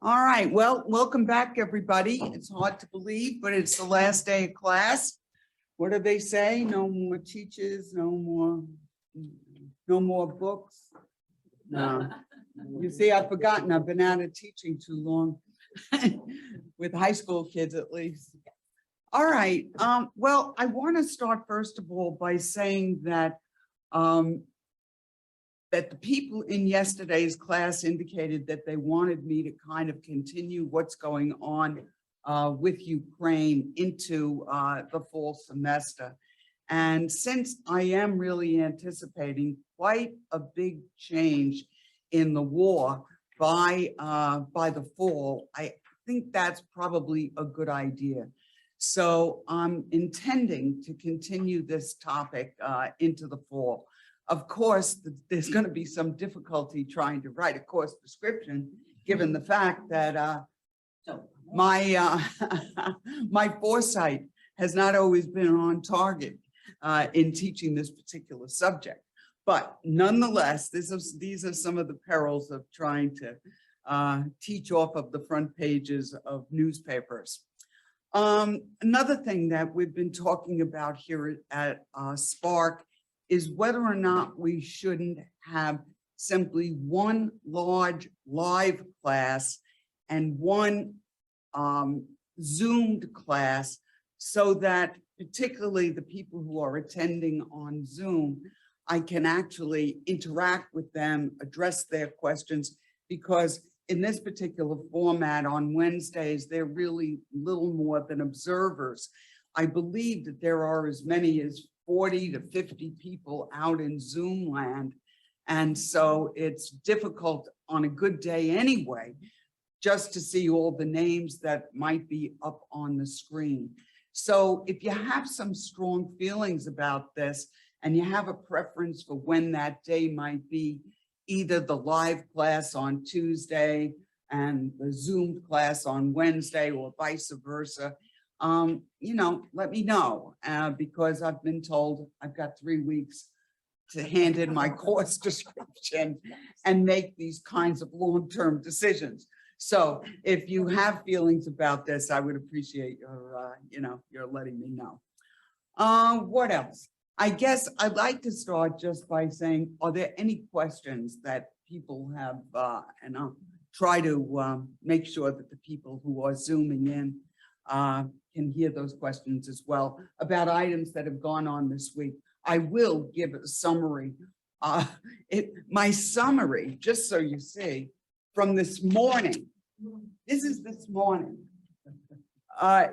All right, well, welcome back, everybody. It's hard to believe, but it's the last day of class. What do they say? No more teachers, no more books. No. You see, I've forgotten, I've been out of teaching too long, with high school kids at least. All right, well, I want to start first of all by saying that that the people in yesterday's class indicated that they wanted me to kind of continue what's going on with Ukraine into the fall semester. And since I am really anticipating quite a big change in the war by the fall, I think that's probably a good idea. So I'm intending to continue this topic into the fall. Of course, there's going to be some difficulty trying to write a course description, given the fact that my my foresight has not always been on target in teaching this particular subject. But nonetheless, these are some of the perils of trying to teach off of the front pages of newspapers. Another thing that we've been talking about here at Spark is whether or not we shouldn't have simply one large live class and one Zoomed class, so that particularly the people who are attending on Zoom, I can actually interact with them, address their questions, because in this particular format on Wednesdays, they're really little more than observers. I believe that there are as many as 40 to 50 people out in Zoom land. And so it's difficult on a good day anyway, just to see all the names that might be up on the screen. So if you have some strong feelings about this and you have a preference for when that day might be, either the live class on Tuesday and the Zoom class on Wednesday or vice versa, you know, let me know, because I've been told I've got 3 weeks to hand in my course description and make these kinds of long-term decisions. So if you have feelings about this, I would appreciate your, your letting me know. What else? I guess I'd like to start just by saying, are there any questions that people have, and I'll try to make sure that the people who are Zooming in can hear those questions as well about items that have gone on this week. I will give a summary. My summary, just so you see, from this morning, this is this morning,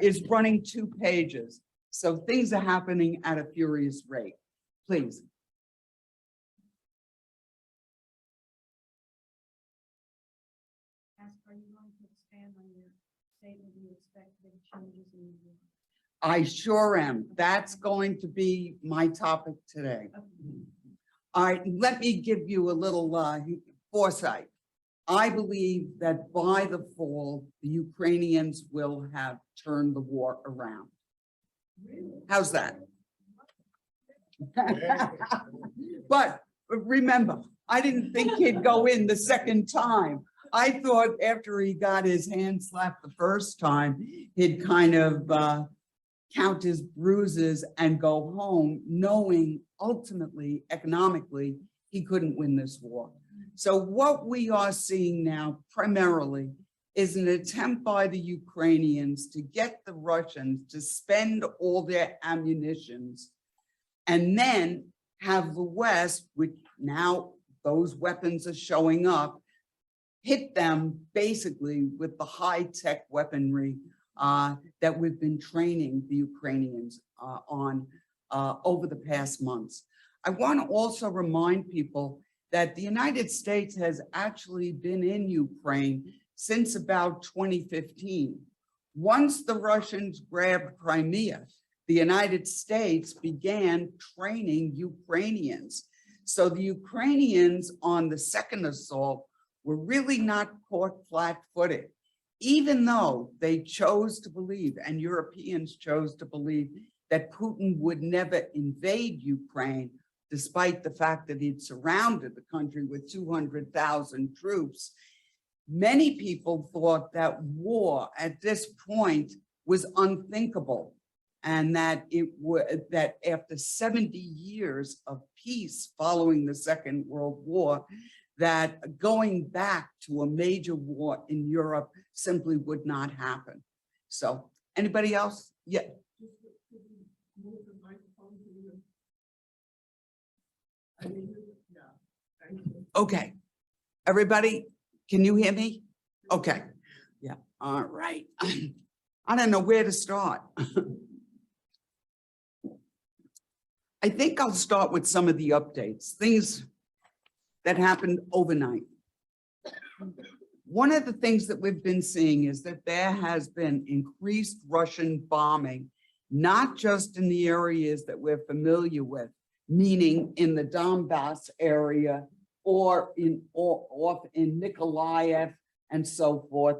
is running 2 pages. So things are happening at a furious rate. Please. Are you going to expand on your statement you expect big changes in the war? I sure am. That's going to be my topic today. All right, let me give you a little foresight. I believe that by the fall, the Ukrainians will have turned the war around. How's that? But remember, I didn't think he'd go in the second time. I thought after he got his hand slapped the first time, he'd kind of count his bruises and go home, knowing ultimately, economically, he couldn't win this war. So what we are seeing now primarily is an attempt by the Ukrainians to get the Russians to spend all their ammunitions and then have the West, which now those weapons are showing up, hit them basically with the high-tech weaponry that we've been training the Ukrainians on over the past months. I want to also remind people that the United States has actually been in Ukraine since about 2015. Once the Russians grabbed Crimea, the United States began training Ukrainians. So the Ukrainians on the second assault were really not caught flat-footed, even though they chose to believe, and Europeans chose to believe, that Putin would never invade Ukraine, despite the fact that he'd surrounded the country with 200,000 troops. Many people thought that war at this point was unthinkable, and that that after 70 years of peace following the Second World War, that going back to a major war in Europe simply would not happen. So, anybody else? Yeah. Okay. Everybody, can you hear me? Okay. Yeah. All right. I don't know where to start. I think I'll start with some of the updates, things that happened overnight. One of the things that we've been seeing is that there has been increased Russian bombing, not just in the areas that we're familiar with, meaning in the Donbass area or off in Nikolaev and so forth.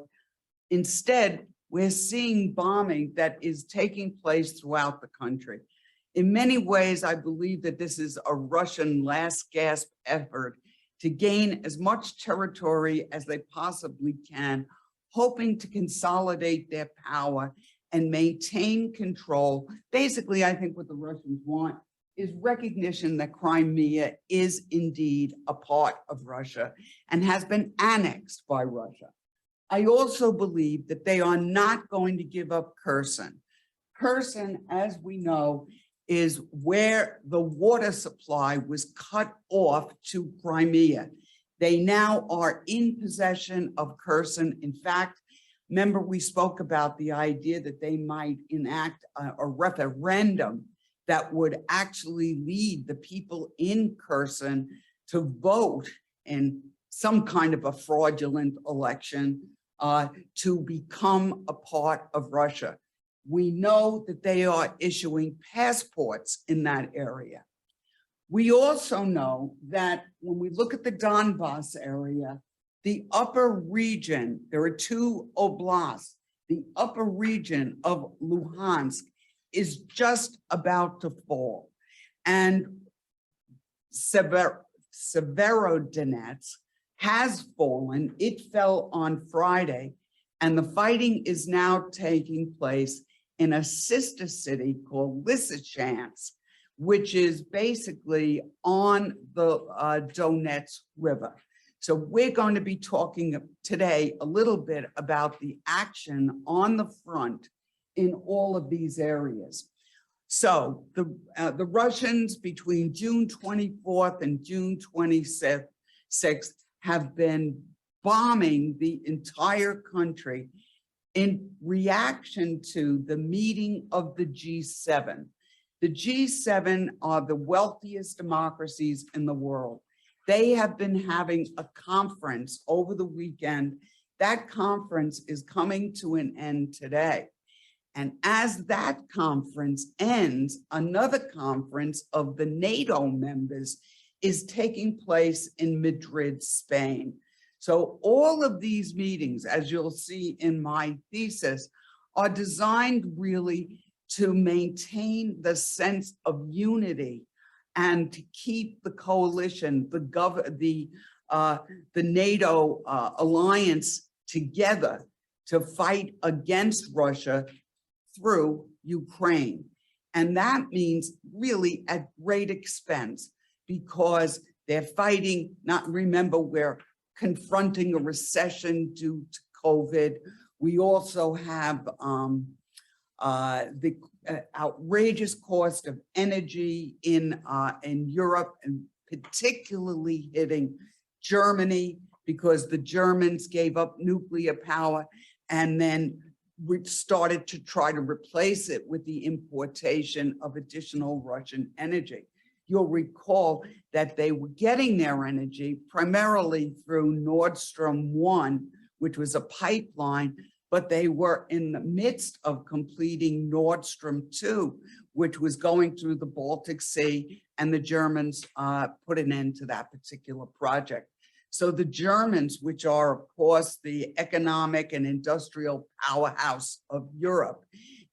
Instead, we're seeing bombing that is taking place throughout the country. In many ways, I believe that this is a Russian last gasp effort to gain as much territory as they possibly can, hoping to consolidate their power and maintain control. Basically, I think what the Russians want is recognition that Crimea is indeed a part of Russia and has been annexed by Russia. I also believe that they are not going to give up Kherson. Kherson, as we know, is where the water supply was cut off to Crimea. They now are in possession of Kherson. In fact, remember we spoke about the idea that they might enact a referendum that would actually lead the people in Kherson to vote in some kind of a fraudulent election to become a part of Russia. We know that they are issuing passports in that area. We also know that when we look at the Donbass area, the upper region, there are two oblasts, the upper region of Luhansk is just about to fall. And Severodonetsk has fallen. It fell on Friday, and the fighting is now taking place in a sister city called Lysychansk, which is basically on the Donetsk River. So we're going to be talking today a little bit about the action on the front in all of these areas. So the Russians between June 24th and June 26th have been bombing the entire country in reaction to the meeting of the G7. The G7 are the wealthiest democracies in the world. They have been having a conference over the weekend. That conference is coming to an end today. And as that conference ends, another conference of the NATO members is taking place in Madrid, Spain. So all of these meetings, as you'll see in my thesis, are designed really to maintain the sense of unity and to keep the coalition, the NATO alliance together to fight against Russia through Ukraine. And that means really at great expense, because they're fighting, remember, we're confronting a recession due to COVID. We also have the outrageous cost of energy in Europe, and particularly hitting Germany, because the Germans gave up nuclear power and then started to try to replace it with the importation of additional Russian energy. You'll recall that they were getting their energy primarily through Nord Stream 1, which was a pipeline, but they were in the midst of completing Nord Stream 2, which was going through the Baltic Sea, and the Germans put an end to that particular project. So the Germans, which are, of course, the economic and industrial powerhouse of Europe,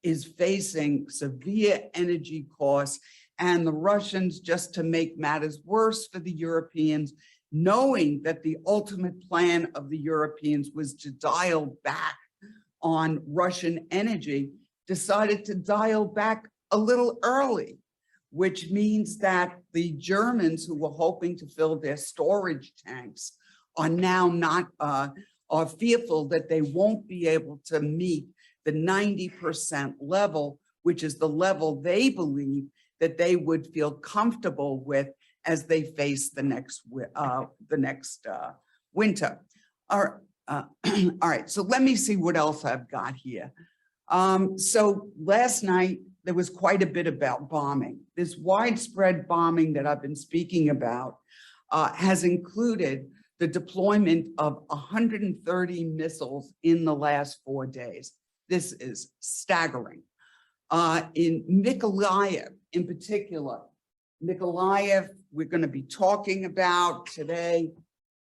is facing severe energy costs. And the Russians, just to make matters worse for the Europeans, knowing that the ultimate plan of the Europeans was to dial back on Russian energy, decided to dial back a little early, which means that the Germans who were hoping to fill their storage tanks are now not, are fearful that they won't be able to meet the 90% level, which is the level they believe that they would feel comfortable with as they face the next winter. All right, so let me see what else I've got here. So last night, there was quite a bit about bombing. This widespread bombing that I've been speaking about has included the deployment of 130 missiles in the last 4 days. This is staggering. In Mykolaiv, in particular, Mykolaiv, we're going to be talking about today.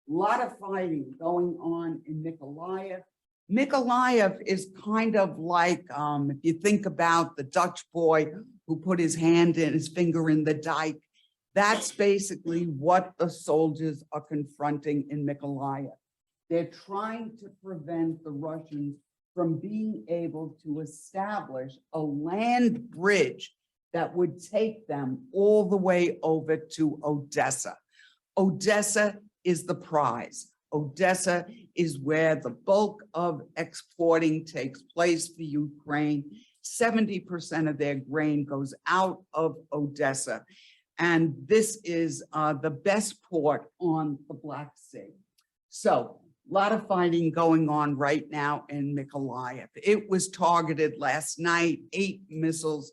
A lot of fighting going on in Mykolaiv. Mykolaiv is kind of like, if you think about the Dutch boy who put his finger in the dike, that's basically what the soldiers are confronting in Mykolaiv. They're trying to prevent the Russians from being able to establish a land bridge that would take them all the way over to Odessa. Odessa is the prize. Odessa is where the bulk of exporting takes place for Ukraine. 70% of their grain goes out of Odessa. And this is the best port on the Black Sea. So a lot of fighting going on right now in Mykolaiv. It was targeted last night. 8 missiles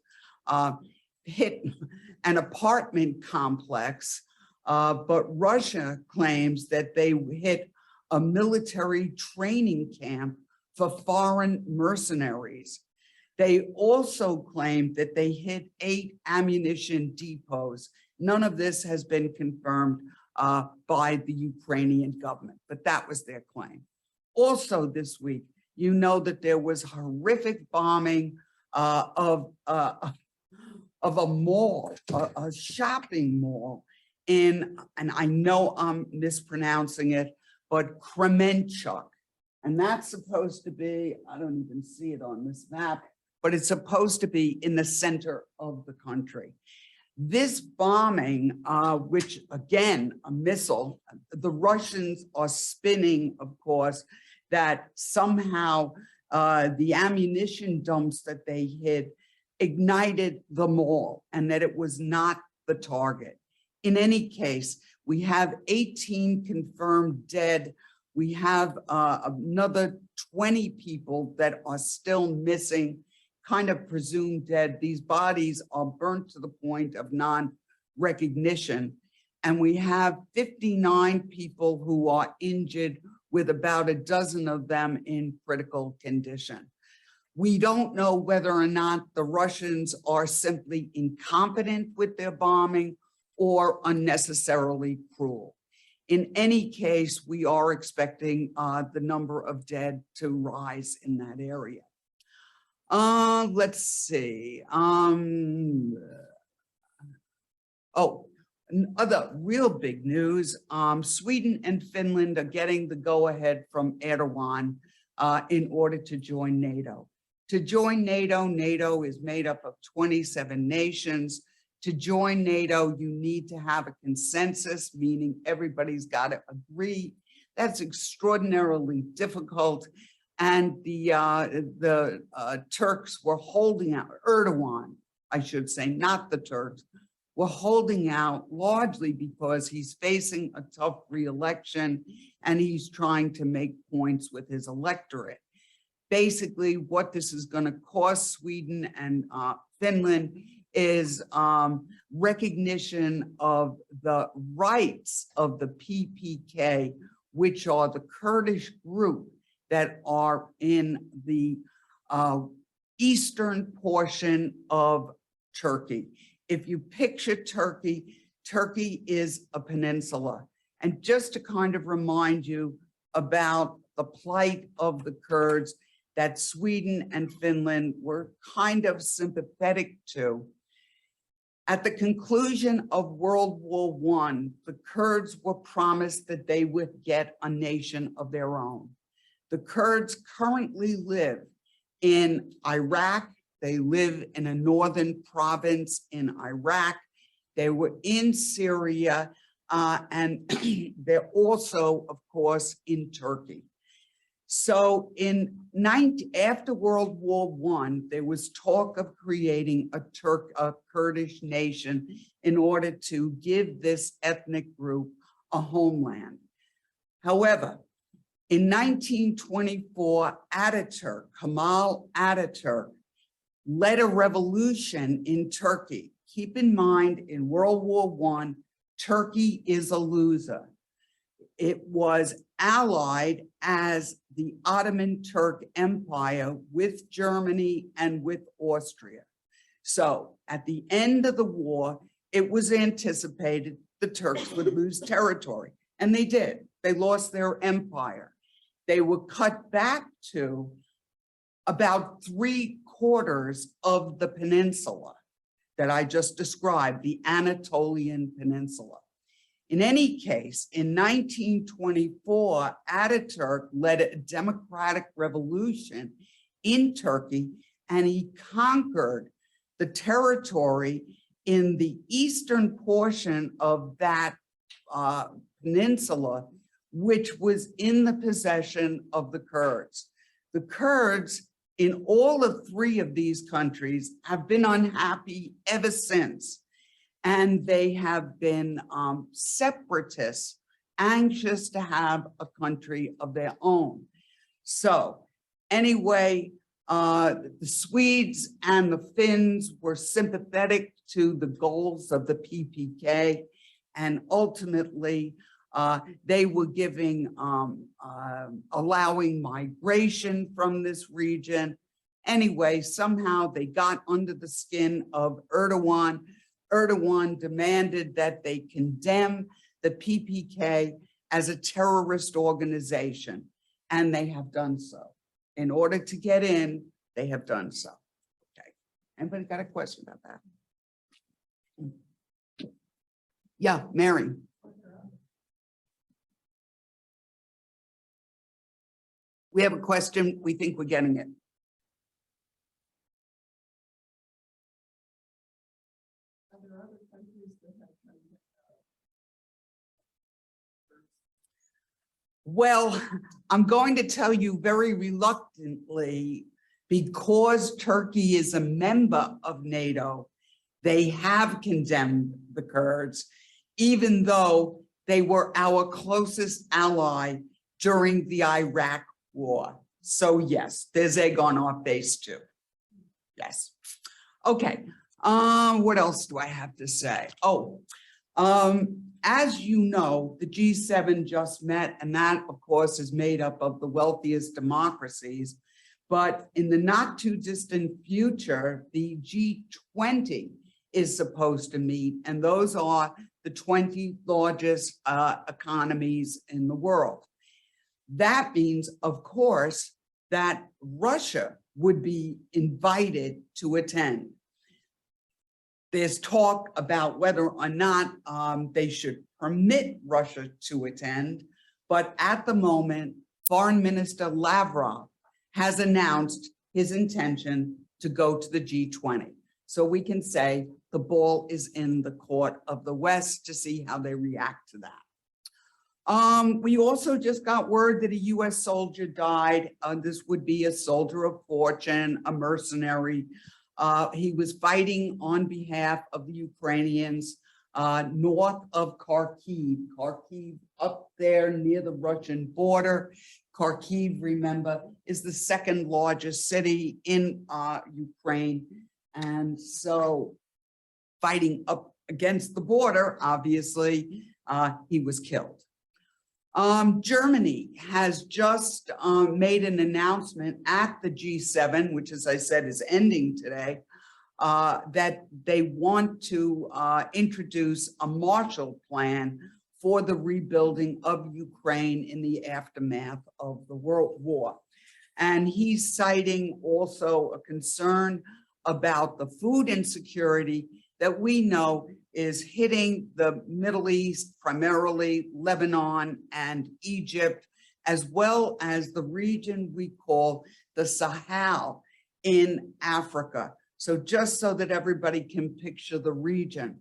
hit an apartment complex, but Russia claims that they hit a military training camp for foreign mercenaries. They also claim that they hit 8 ammunition depots. None of this has been confirmed by the Ukrainian government, but that was their claim. Also this week, you know that there was horrific bombing of a mall, a shopping mall in, and I know I'm mispronouncing it, but Kremenchuk. And that's supposed to be, I don't even see it on this map, but it's supposed to be in the center of the country. This bombing, which again, a missile, the Russians are spinning, of course, that somehow the ammunition dumps that they hit ignited the mall and that it was not the target. In any case, we have 18 confirmed dead. We have another 20 people that are still missing, kind of presumed dead. These bodies are burnt to the point of non-recognition. And we have 59 people who are injured, with about a dozen of them in critical condition. We don't know whether or not the Russians are simply incompetent with their bombing or unnecessarily cruel. In any case, we are expecting the number of dead to rise in that area. Let's see. Other real big news, Sweden and Finland are getting the go-ahead from Erdogan in order to join NATO. To join NATO, NATO is made up of 27 nations. To join NATO, you need to have a consensus, meaning everybody's got to agree. That's extraordinarily difficult. And the Turks were holding out, Erdogan, I should say, not the Turks, were holding out largely because he's facing a tough re-election and he's trying to make points with his electorate. Basically, what this is going to cost Sweden and Finland is recognition of the rights of the PPK, which are the Kurdish group that are in the eastern portion of Turkey. If you picture Turkey, Turkey is a peninsula. And just to kind of remind you about the plight of the Kurds that Sweden and Finland were kind of sympathetic to, At the conclusion of World War I, the Kurds were promised that they would get a nation of their own. The Kurds currently live in Iraq. They live in a northern province in Iraq. They were in Syria, and they're also, of course, in Turkey. So after World War I, there was talk of creating a Kurdish nation in order to give this ethnic group a homeland. However, in 1924, Kemal Ataturk, led a revolution in Turkey. Keep in mind, in World War I, Turkey is a loser. It was allied as the Ottoman Turk Empire with Germany and with Austria. So at the end of the war, it was anticipated the Turks would lose territory, and they did. They lost their empire. They were cut back to about 3/4 of the peninsula that I just described, the Anatolian Peninsula. In any case, in 1924, Ataturk led a democratic revolution in Turkey, and he conquered the territory in the eastern portion of that peninsula, which was in the possession of the Kurds. The Kurds in all of 3 of these countries have been unhappy ever since. And they have been separatists, anxious to have a country of their own. So anyway, the Swedes and the Finns were sympathetic to the goals of the PPK, and ultimately they were allowing migration from this region. Anyway, somehow they got under the skin of Erdogan. Erdogan demanded that they condemn the PPK as a terrorist organization, and they have done so. In order to get in, they have done so. Okay. Anybody got a question about that? Yeah, Mary. We have a question. We think we're getting it. Well, I'm going to tell you very reluctantly, because Turkey is a member of NATO, they have condemned the Kurds, even though they were our closest ally during the Iraq War. So yes, there's egg on our face too. Yes. Okay. What else do I have to say? Oh, as you know, the G7 just met, and that, of course, is made up of the wealthiest democracies. But in the not too distant future, the G20 is supposed to meet, and those are the 20 largest economies in the world. That means, of course, that Russia would be invited to attend. There's talk about whether or not they should permit Russia to attend, but at the moment, Foreign Minister Lavrov has announced his intention to go to the G20. So we can say the ball is in the court of the West to see how they react to that. We also just got word that a US soldier died. This would be a soldier of fortune, a mercenary. He was fighting on behalf of the Ukrainians north of Kharkiv. Kharkiv up there near the Russian border. Kharkiv, remember, is the 2nd largest city in Ukraine. And so fighting up against the border, obviously, he was killed. Germany has just made an announcement at the G7, which, as I said, is ending today, that they want to introduce a Marshall Plan for the rebuilding of Ukraine in the aftermath of the World War. And he's citing also a concern about the food insecurity that we know is hitting the Middle East, primarily Lebanon and Egypt, as well as the region we call the Sahel in Africa. So just so that everybody can picture the region.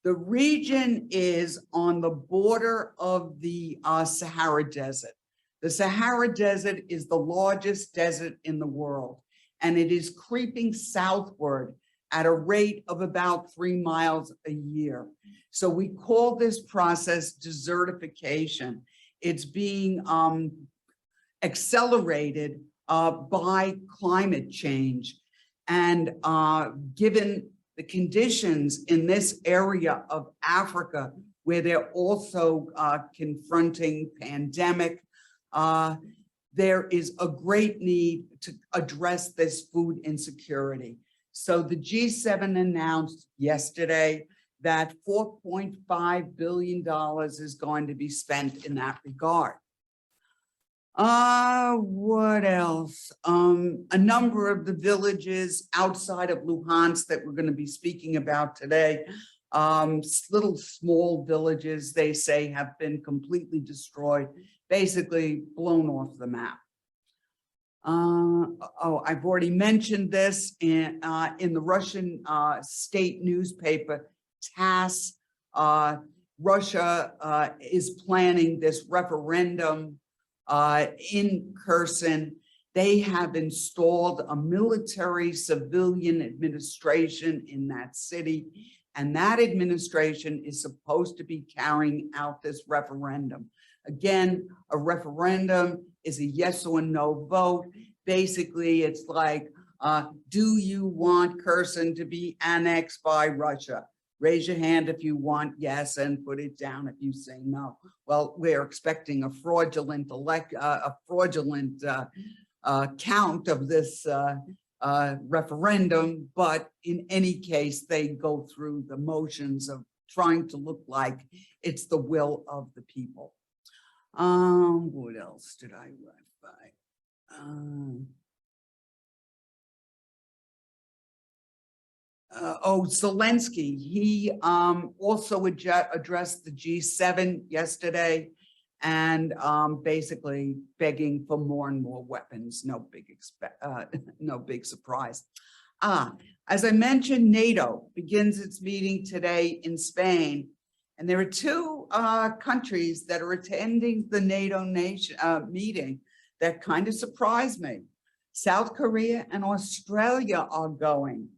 The region is on the border of the Sahara Desert. The Sahara Desert is the largest desert in the world, and it is creeping southward at a rate of about 3 miles a year. So we call this process desertification. It's being accelerated by climate change. And given the conditions in this area of Africa, where they're also confronting pandemic, there is a great need to address this food insecurity. So the G7 announced yesterday that $4.5 billion is going to be spent in that regard. What else? A number of the villages outside of Luhansk that we're going to be speaking about today, little small villages, they say, have been completely destroyed, basically blown off the map. I've already mentioned this in the Russian state newspaper, TASS. Russia is planning this referendum in Kherson. They have installed a military civilian administration in that city, and that administration is supposed to be carrying out this referendum. Again, a referendum is a yes or no vote. Basically, it's like, do you want Kherson to be annexed by Russia? Raise your hand if you want yes, and put it down if you say no. Well, we're expecting a fraudulent count of this referendum, but in any case, they go through the motions of trying to look like it's the will of the people. What else did I write by? Zelensky, he also addressed the G7 yesterday, and basically begging for more and more weapons. No big surprise. As I mentioned, NATO begins its meeting today in Spain, and there are two countries that are attending the NATO meeting that kind of surprised me. South Korea and Australia are going.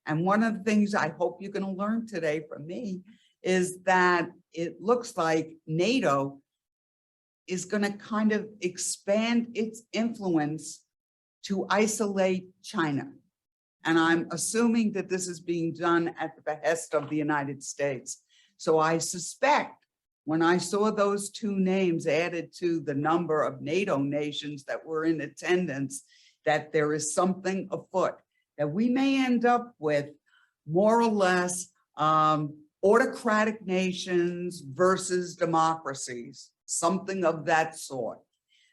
And one of the things I hope you're going to learn today from me is that it looks like NATO is going to kind of expand its influence to isolate China. And I'm assuming that this is being done at the behest of the United States. So I suspect when I saw those two names added to the number of NATO nations that were in attendance, that there is something afoot, that we may end up with more or less autocratic nations versus democracies, something of that sort.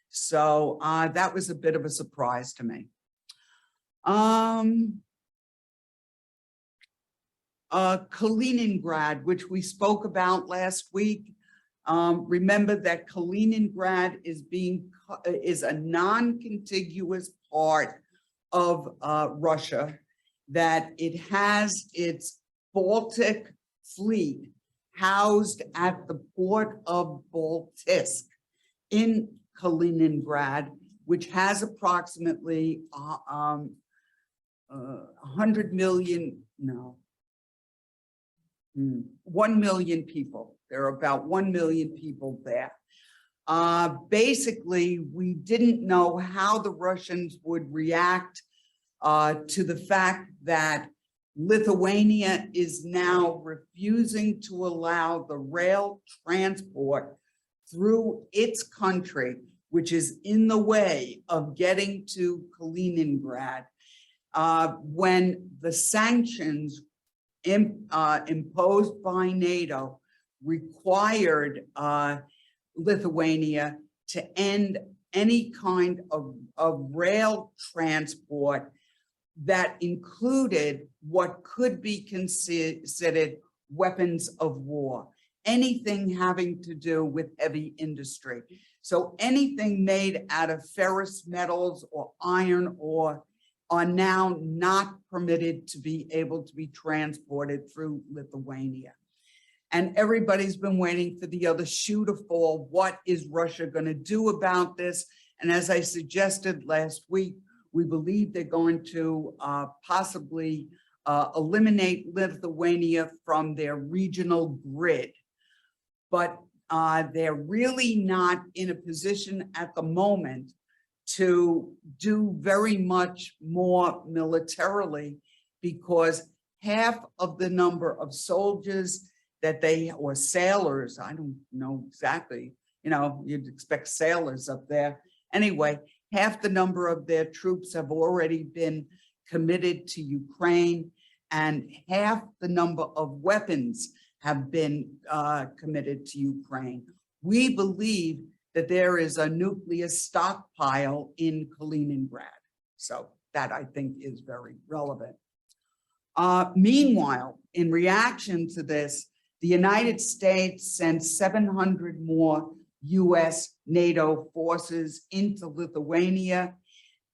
So that was a bit of a surprise to me. Kaliningrad, which we spoke about last week. Remember that Kaliningrad is a non-contiguous part of Russia, that it has its Baltic fleet housed at the port of Baltisk in Kaliningrad, which has approximately 100 million, 1 million people. There are about 1 million people there. Basically, we didn't know how the Russians would react to the fact that Lithuania is now refusing to allow the rail transport through its country, which is in the way of getting to Kaliningrad. When the sanctions imposed by NATO required Lithuania to end any kind of rail transport that included what could be considered weapons of war, anything having to do with heavy industry. So anything made out of ferrous metals or iron ore are now not permitted to be able to be transported through Lithuania. And everybody's been waiting for the other shoe to fall. What is Russia going to do about this? And as I suggested last week, we believe they're going to possibly eliminate Lithuania from their regional grid. But they're really not in a position at the moment to do very much more militarily, because half of the number of soldiers that they, or sailors, I don't know exactly, you know, you'd expect sailors up there. Anyway, half the number of their troops have already been committed to Ukraine, and half the number of weapons have been committed to Ukraine. We believe that there is a nuclear stockpile in Kaliningrad. So that, I think, is very relevant. Meanwhile, in reaction to this, the United States sent 700 more US NATO forces into Lithuania.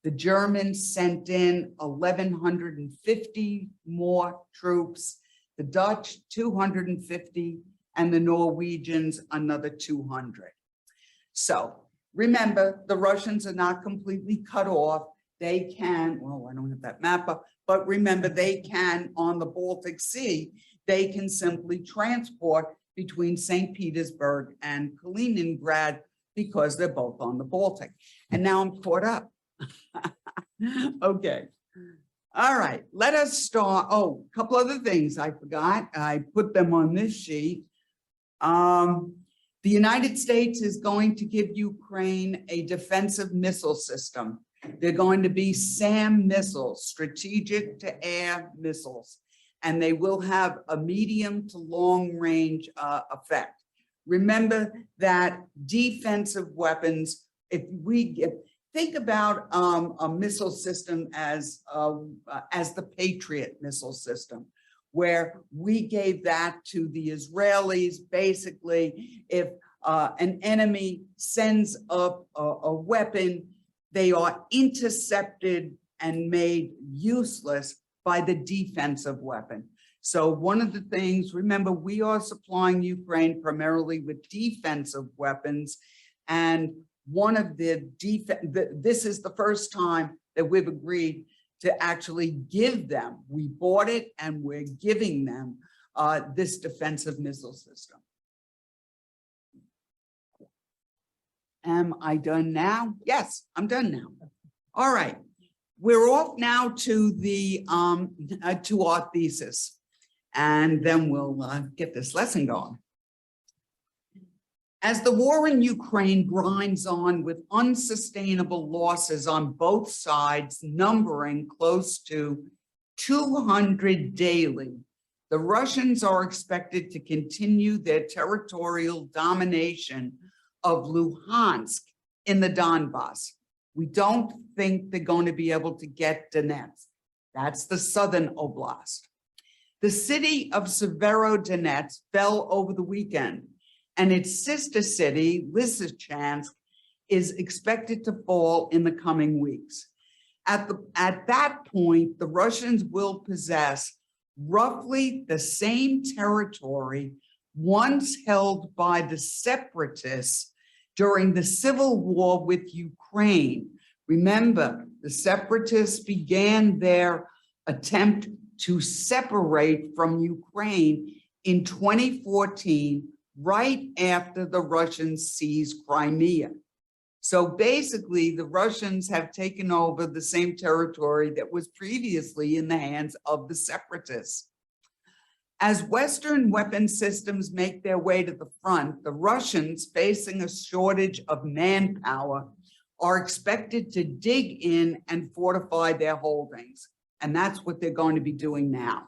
The Germans sent in 1,150 more troops, the Dutch 250, and the Norwegians another 200. So remember, the Russians are not completely cut off. They can, well, I don't have that map up, but remember, they can, on the Baltic Sea, they can simply transport between St. Petersburg and Kaliningrad because they're both on the Baltic. And now I'm caught up. Okay. All right, let us start. Oh, a couple other things I forgot. I put them on this sheet. The United States is going to give Ukraine a defensive missile system. They're going to be SAM missiles, strategic to air missiles, and they will have a medium to long range effect. Remember that defensive weapons, if we think about a missile system as the Patriot missile system, where we gave that to the Israelis. Basically, if an enemy sends up a weapon, they are intercepted and made useless by the defensive weapon. So one of the things, remember, we are supplying Ukraine primarily with defensive weapons, and one of this is the first time that we've agreed to actually give them. We bought it and we're giving them this defensive missile system. Am I done now? Yes, I'm done now. All right, we're off now to the to our thesis, and then we'll get this lesson going. As the war in Ukraine grinds on with unsustainable losses on both sides, numbering close to 200 daily, the Russians are expected to continue their territorial domination of Luhansk in the Donbass. We don't think they're going to be able to get Donetsk. That's the southern oblast. The city of Severodonetsk fell over the weekend, and its sister city, Lysychansk, is expected to fall in the coming weeks. At that point, the Russians will possess roughly the same territory once held by the separatists during the civil war with Ukraine. Remember, the separatists began their attempt to separate from Ukraine in 2014, right after the Russians seized Crimea. So basically, the Russians have taken over the same territory that was previously in the hands of the separatists. As Western weapon systems make their way to the front, the Russians, facing a shortage of manpower, are expected to dig in and fortify their holdings. And that's what they're going to be doing now.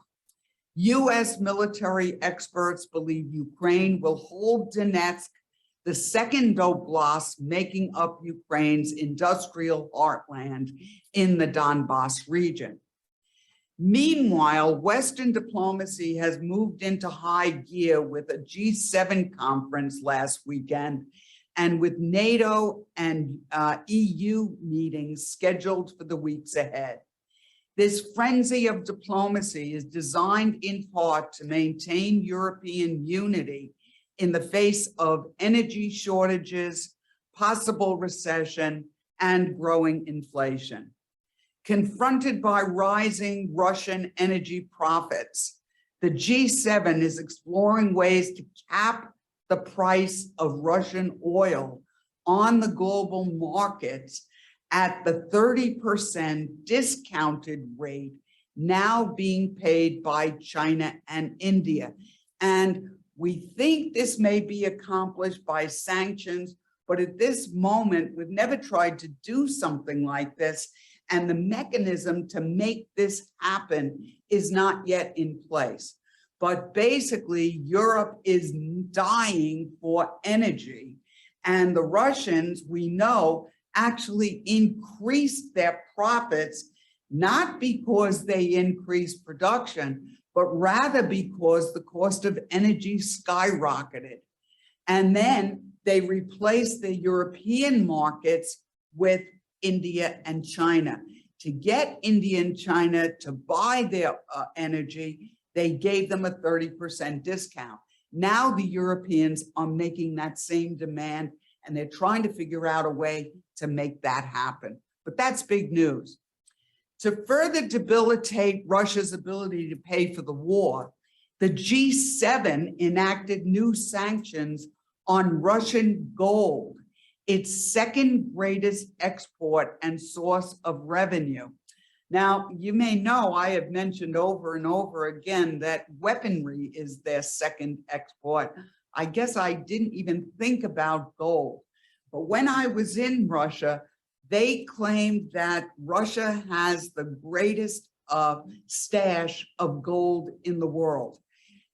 US military experts believe Ukraine will hold Donetsk, the second oblast making up Ukraine's industrial heartland in the Donbass region. Meanwhile, Western diplomacy has moved into high gear with a G7 conference last weekend and with NATO and EU meetings scheduled for the weeks ahead. This frenzy of diplomacy is designed in part to maintain European unity in the face of energy shortages, possible recession, and growing inflation. Confronted by rising Russian energy profits, the G7 is exploring ways to cap the price of Russian oil on the global markets at the 30% discounted rate now being paid by China and India. And we think this may be accomplished by sanctions, but at this moment, we've never tried to do something like this, and the mechanism to make this happen is not yet in place. But basically, Europe is dying for energy, and the Russians, we know, actually increased their profits, not because they increased production, but rather because the cost of energy skyrocketed. And then they replaced the European markets with India and China. To get India and China to buy their energy, they gave them a 30% discount. Now the Europeans are making that same demand, and they're trying to figure out a way to make that happen. But that's big news. To further debilitate Russia's ability to pay for the war, the G7 enacted new sanctions on Russian gold, its second greatest export and source of revenue. Now, you may know I have mentioned over and over again that weaponry is their second export. I guess I didn't even think about gold. But when I was in Russia, they claimed that Russia has the greatest stash of gold in the world.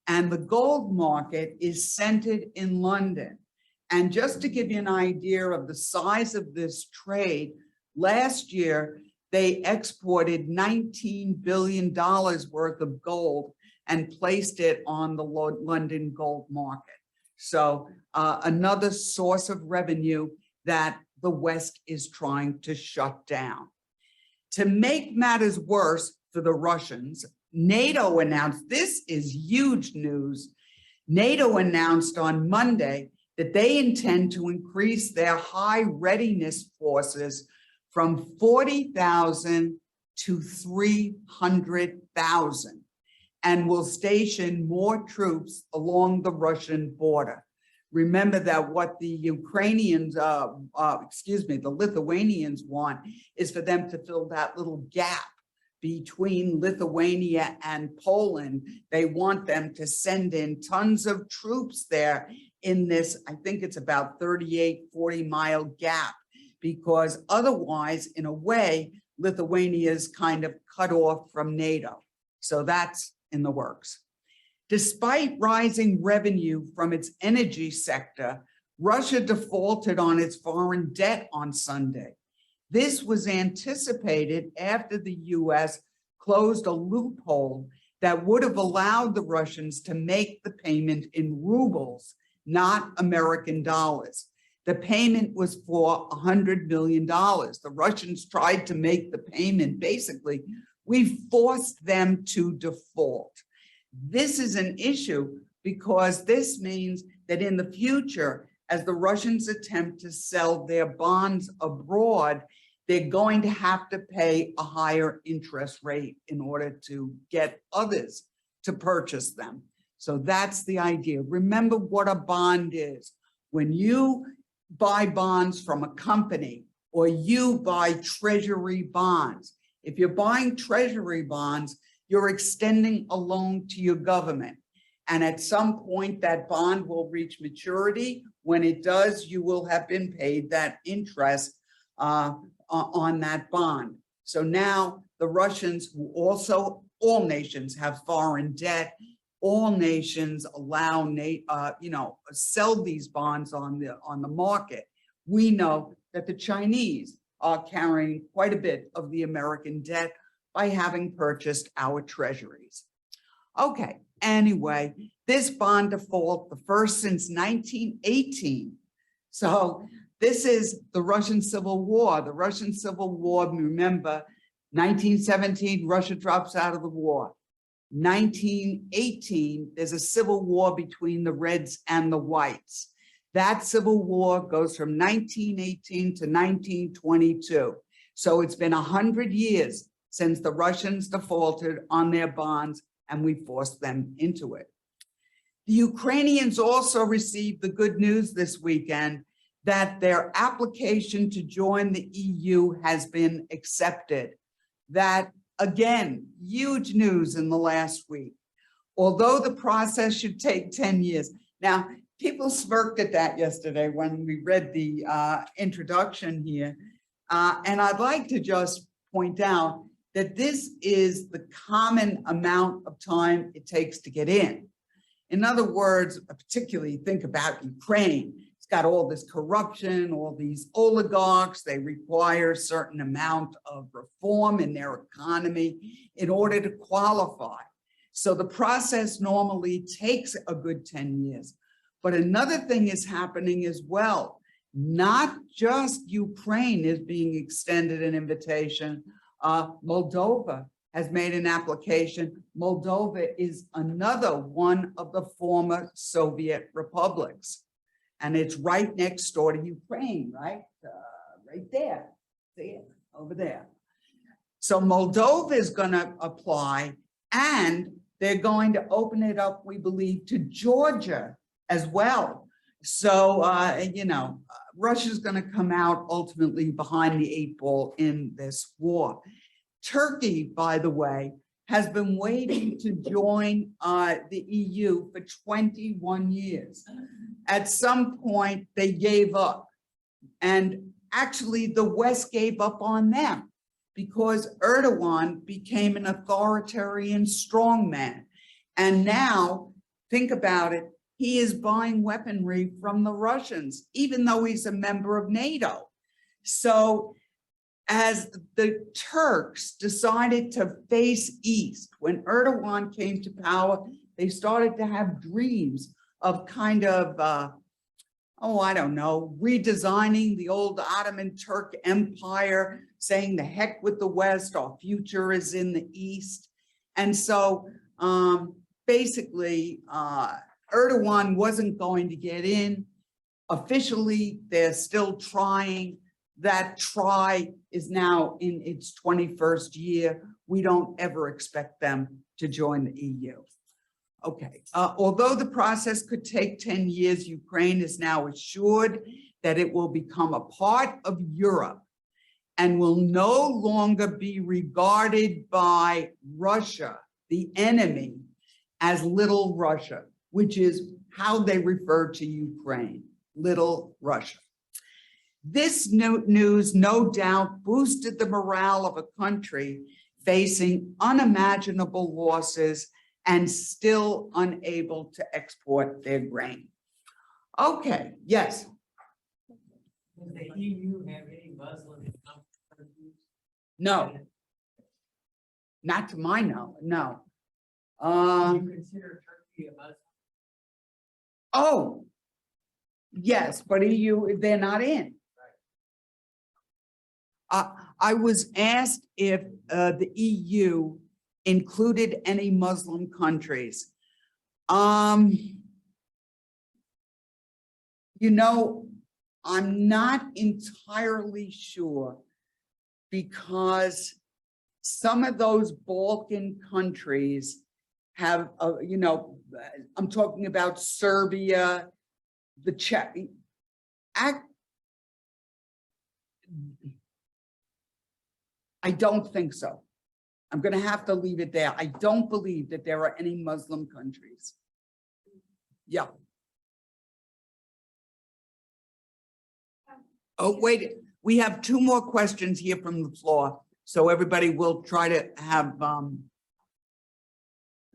And the gold market is centered in London. And just to give you an idea of the size of this trade, last year, they exported $19 billion worth of gold and placed it on the London gold market. So another source of revenue that the West is trying to shut down. To make matters worse for the Russians, NATO announced, this is huge news, NATO announced on Monday that they intend to increase their high readiness forces from 40,000 to 300,000 and will station more troops along the Russian border. Remember that what the Ukrainians, the Lithuanians want is for them to fill that little gap between Lithuania and Poland. They want them to send in tons of troops there in this, I think it's about 40-mile gap, because otherwise, in a way, Lithuania is kind of cut off from NATO. So that's in the works. Despite rising revenue from its energy sector, Russia defaulted on its foreign debt on Sunday. This was anticipated after the US closed a loophole that would have allowed the Russians to make the payment in rubles, not American dollars. The payment was for $100 million. The Russians tried to make the payment. Basically, we forced them to default. This is an issue because this means that in the future, as the Russians attempt to sell their bonds abroad, they're going to have to pay a higher interest rate in order to get others to purchase them. So that's the idea. Remember what a bond is. When you buy bonds from a company or you buy treasury bonds, if you're buying treasury bonds, you're extending a loan to your government. And at some point, that bond will reach maturity. When it does, you will have been paid that interest on that bond. So now the Russians, who also, all nations have foreign debt, all nations allow, sell these bonds on the market. We know that the Chinese are carrying quite a bit of the American debt. by having purchased our treasuries. Okay, anyway, this bond default, the first since 1918. So this is the Russian Civil War. The Russian Civil War, remember, 1917, Russia drops out of the war. 1918, there's a civil war between the Reds and the Whites. That civil war goes from 1918 to 1922. So it's been 100 years since the Russians defaulted on their bonds and we forced them into it. The Ukrainians also received the good news this weekend that their application to join the EU has been accepted. That, again, huge news in the last week. Although the process should take 10 years. Now, people smirked at that yesterday when we read the introduction here. And I'd like to just point out that this is the common amount of time it takes to get in. In other words, particularly think about Ukraine. It's got all this corruption, all these oligarchs. They require a certain amount of reform in their economy in order to qualify. So the process normally takes a good 10 years. But another thing is happening as well. Not just Ukraine is being extended an invitation. Moldova has made an application. Moldova is another one of the former Soviet republics. And it's right next door to Ukraine, right? Right there. See it? Over there. So Moldova is going to apply, and they're going to open it up, we believe, to Georgia as well. So, Russia's going to come out ultimately behind the 8 ball in this war. Turkey, by the way, has been waiting to join the EU for 21 years. At some point, they gave up. And actually, the West gave up on them because Erdogan became an authoritarian strongman. And now, think about it, he is buying weaponry from the Russians, even though he's a member of NATO. So as the Turks decided to face east, when Erdogan came to power, they started to have dreams of kind of, redesigning the old Ottoman Turk Empire, saying the heck with the West, our future is in the East. And so basically, Erdogan wasn't going to get in. Officially, they're still trying. That try is now in its 21st year. We don't ever expect them to join the EU. Okay, although the process could take 10 years, Ukraine is now assured that it will become a part of Europe and will no longer be regarded by Russia, the enemy, as Little Russia, which is how they refer to Ukraine, Little Russia. This news, no doubt, boosted the morale of a country facing unimaginable losses and still unable to export their grain. Okay, yes. Does the EU have any Muslim countries? No. Not to my knowledge, no. Do you consider Turkey a Muslim? Oh, yes, but EU, they're not in. I was asked if the EU included any Muslim countries. I'm not entirely sure because some of those Balkan countries have, I'm talking about Serbia, the Czech. I don't think so. I'm going to have to leave it there. I don't believe that there are any Muslim countries. Yeah. Oh, wait, we have 2 more questions here from the floor. So everybody will try to have,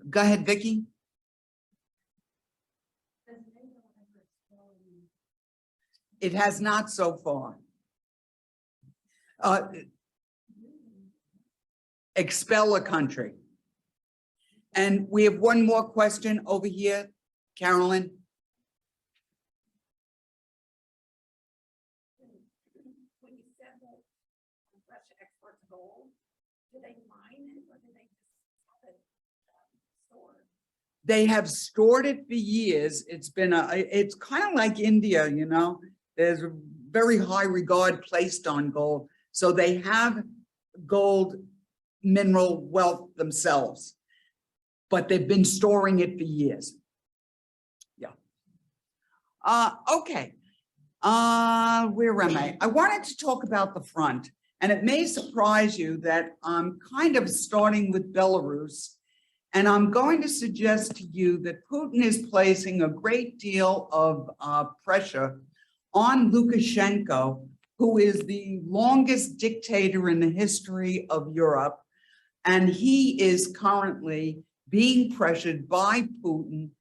go ahead, Vicky. It has not so far. expel a country. And we have one more question over here, Carolyn. When you said that Russia exports gold, do they mine it or do they just have it stored? They have stored it for years. It's been it's kind of like India, you know, there's a very high regard placed on gold. So they have gold mineral wealth themselves, but they've been storing it for years. Yeah. Okay. Where am I? I wanted to talk about the front, and it may surprise you that I'm kind of starting with Belarus. And I'm going to suggest to you that Putin is placing a great deal of pressure on Lukashenko, who is the longest dictator in the history of Europe. And he is currently being pressured by Putin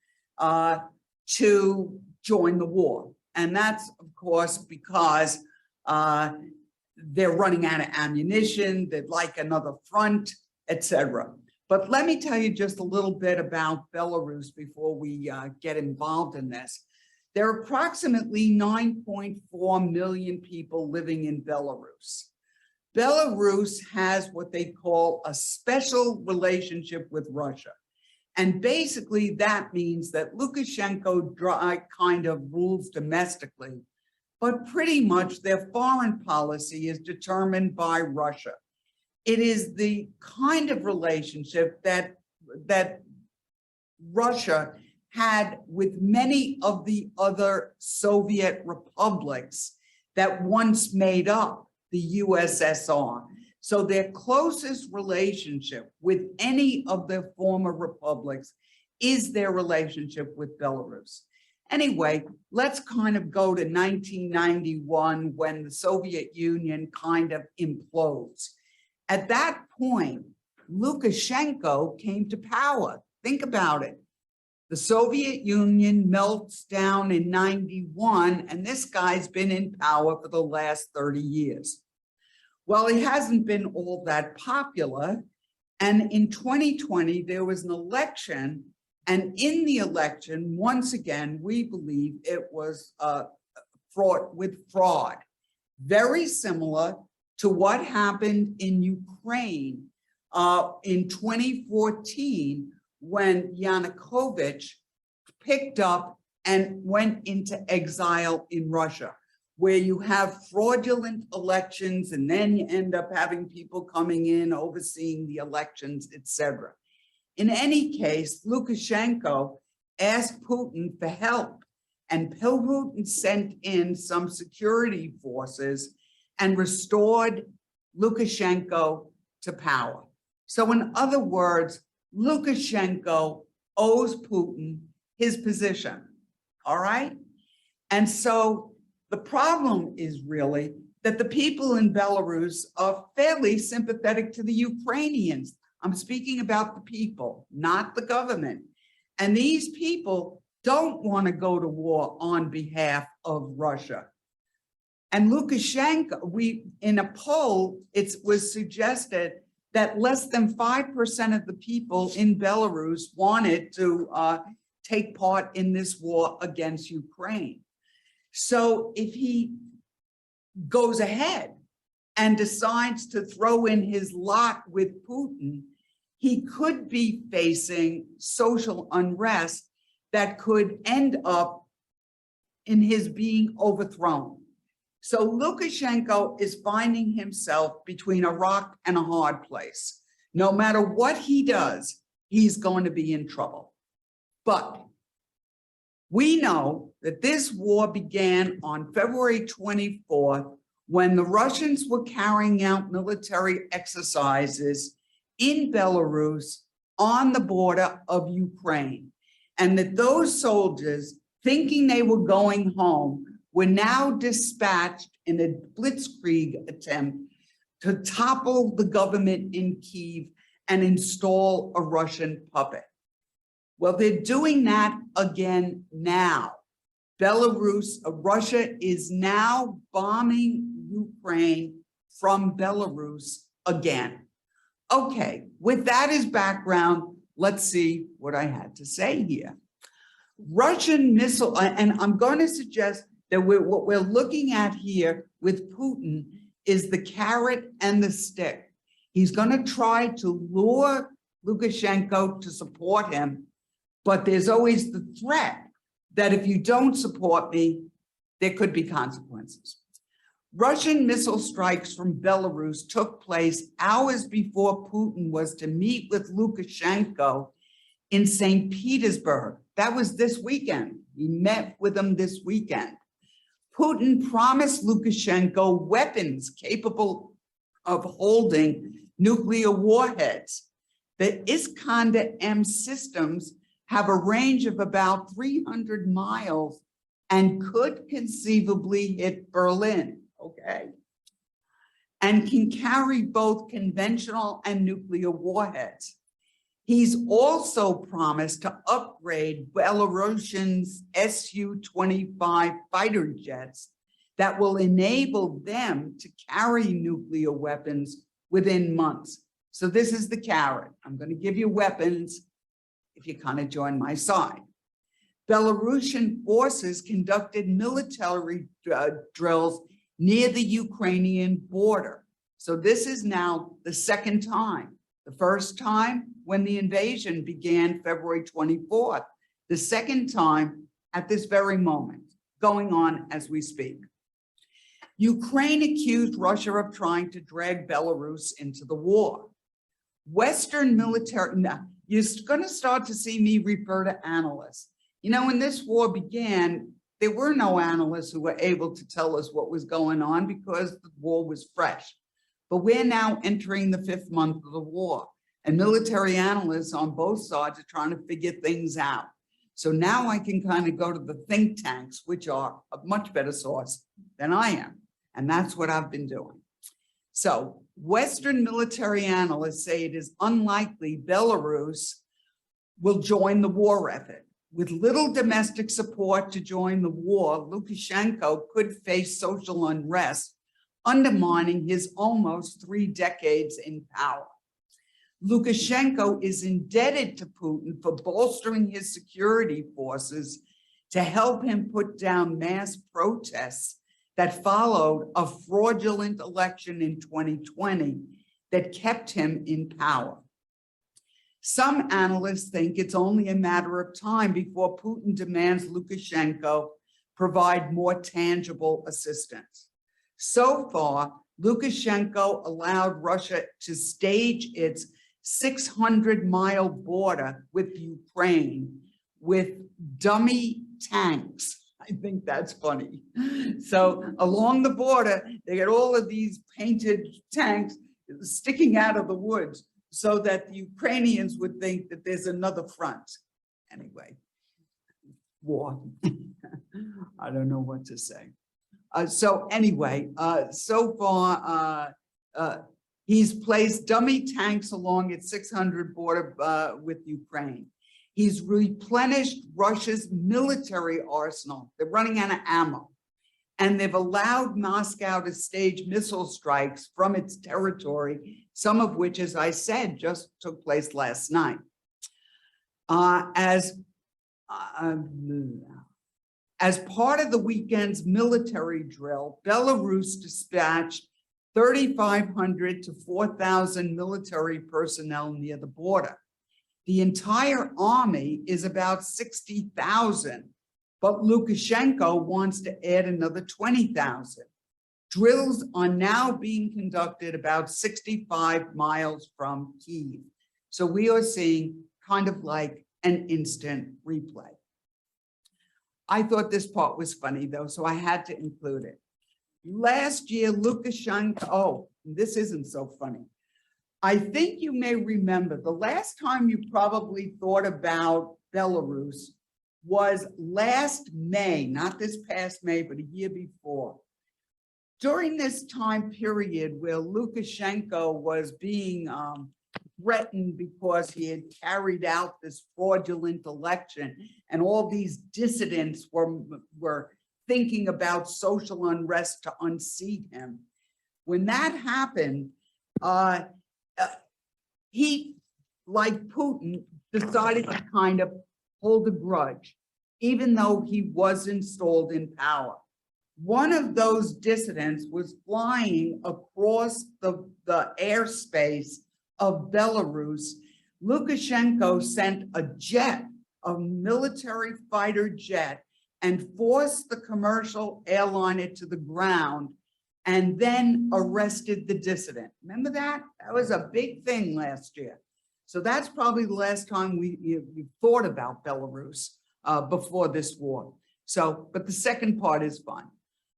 to join the war. And that's, of course, because they're running out of ammunition, they'd like another front, etc. But let me tell you just a little bit about Belarus before we get involved in this. There are approximately 9.4 million people living in Belarus. Belarus has what they call a special relationship with Russia. And basically that means that Lukashenko kind of rules domestically, but pretty much their foreign policy is determined by Russia. It is the kind of relationship that Russia had with many of the other Soviet republics that once made up the USSR. So their closest relationship with any of their former republics is their relationship with Belarus. Anyway, let's kind of go to 1991 when the Soviet Union kind of implodes. At that point, Lukashenko came to power. Think about it. The Soviet Union melts down in 91, and this guy's been in power for the last 30 years. Well, he hasn't been all that popular. And in 2020, there was an election. And in the election, once again, we believe it was fraught with fraud. Very similar to what happened in Ukraine in 2014, when Yanukovych picked up and went into exile in Russia, where you have fraudulent elections and then you end up having people coming in, overseeing the elections, etc. In any case, Lukashenko asked Putin for help, and Putin sent in some security forces and restored Lukashenko to power. So in other words, Lukashenko owes Putin his position, all right? And so the problem is really that the people in Belarus are fairly sympathetic to the Ukrainians. I'm speaking about the people, not the government. And these people don't want to go to war on behalf of Russia. And Lukashenko, in a poll, it was suggested that less than 5% of the people in Belarus wanted to take part in this war against Ukraine. So if he goes ahead and decides to throw in his lot with Putin, he could be facing social unrest that could end up in his being overthrown. So Lukashenko is finding himself between a rock and a hard place. No matter what he does, he's going to be in trouble. But we know that this war began on February 24th, when the Russians were carrying out military exercises in Belarus on the border of Ukraine, and that those soldiers, thinking they were going home, were now dispatched in a blitzkrieg attempt to topple the government in Kyiv and install a Russian puppet. Well, they're doing that again now. Russia is now bombing Ukraine from Belarus again. Okay, with that as background, let's see what I had to say here. Russian missile, and I'm going to suggest that what we're looking at here with Putin is the carrot and the stick. He's going to try to lure Lukashenko to support him, but there's always the threat that if you don't support me, there could be consequences. Russian missile strikes from Belarus took place hours before Putin was to meet with Lukashenko in St. Petersburg. That was this weekend. He met with him this weekend. Putin promised Lukashenko weapons capable of holding nuclear warheads. The Iskander-M systems have a range of about 300 miles and could conceivably hit Berlin, okay? And can carry both conventional and nuclear warheads. He's also promised to upgrade Belarusians' Su-25 fighter jets that will enable them to carry nuclear weapons within months. So this is the carrot. I'm going to give you weapons if you kind of join my side. Belarusian forces conducted military drills near the Ukrainian border. So this is now the second time. The first time when the invasion began February 24th. The second time at this very moment, going on as we speak. Ukraine accused Russia of trying to drag Belarus into the war. Western military, now, you're going to start to see me refer to analysts. You know, when this war began, there were no analysts who were able to tell us what was going on because the war was fresh. But we're now entering the 5th month of the war, and military analysts on both sides are trying to figure things out. So now I can kind of go to the think tanks, which are a much better source than I am. And that's what I've been doing. So Western military analysts say it is unlikely Belarus will join the war effort. With little domestic support to join the war, Lukashenko could face social unrest, undermining his almost 3 decades in power. Lukashenko is indebted to Putin for bolstering his security forces to help him put down mass protests that followed a fraudulent election in 2020 that kept him in power. Some analysts think it's only a matter of time before Putin demands Lukashenko provide more tangible assistance. So far, Lukashenko allowed Russia to stage its 600-mile border with Ukraine with dummy tanks. I think that's funny. So along the border, they get all of these painted tanks sticking out of the woods so that the Ukrainians would think that there's another front. Anyway, war. I don't know what to say. So anyway, so far, he's placed dummy tanks along its 600 border with Ukraine. He's replenished Russia's military arsenal. They're running out of ammo. And they've allowed Moscow to stage missile strikes from its territory, some of which, as I said, just took place last night. As part of the weekend's military drill, Belarus dispatched 3,500 to 4,000 military personnel near the border. The entire army is about 60,000, but Lukashenko wants to add another 20,000. Drills are now being conducted about 65 miles from Kyiv. So we are seeing kind of like an instant replay. I thought this part was funny though, so I had to include it. Last year, Lukashenko, oh, this isn't so funny. I think you may remember the last time you probably thought about Belarus was last May, not this past May, but a year before. During this time period where Lukashenko was being threatened because he had carried out this fraudulent election and all these dissidents were thinking about social unrest to unseat him. When that happened, he, like Putin, decided to kind of hold a grudge, even though he was installed in power. One of those dissidents was flying across the airspace of Belarus. Lukashenko sent a jet, a military fighter jet, and forced the commercial airliner to the ground, and then arrested the dissident. Remember that? That was a big thing last year. So that's probably the last time you thought about Belarus before this war. So, but the second part is fun.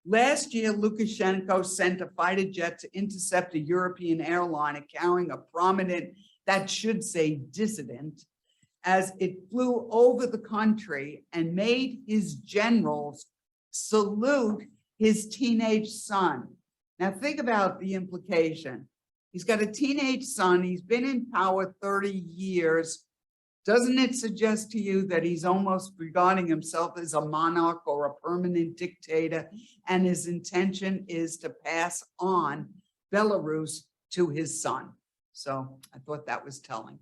Last year, Lukashenko sent a fighter jet to intercept a European airliner carrying a prominent, that should say dissident, as it flew over the country and made his generals salute his teenage son. Now think about the implication. He's got a teenage son. He's been in power 30 years. Doesn't it suggest to you that he's almost regarding himself as a monarch or a permanent dictator, and his intention is to pass on Belarus to his son? So I thought that was telling.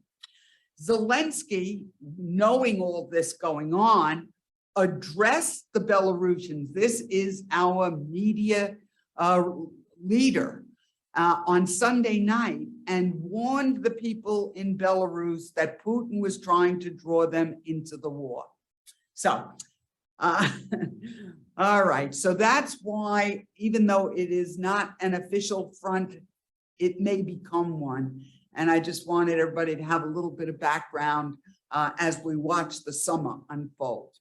Zelensky, knowing all this going on, addressed the Belarusians. This is our media leader on Sunday night, and warned the people in Belarus that Putin was trying to draw them into the war. So, all right, so that's why, even though it is not an official front, it may become one. And I just wanted everybody to have a little bit of background as we watch the summer unfold.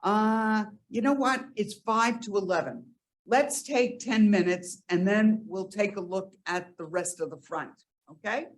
You know what? It's 5 to 11. Let's take 10 minutes and then we'll take a look at the rest of the front, okay?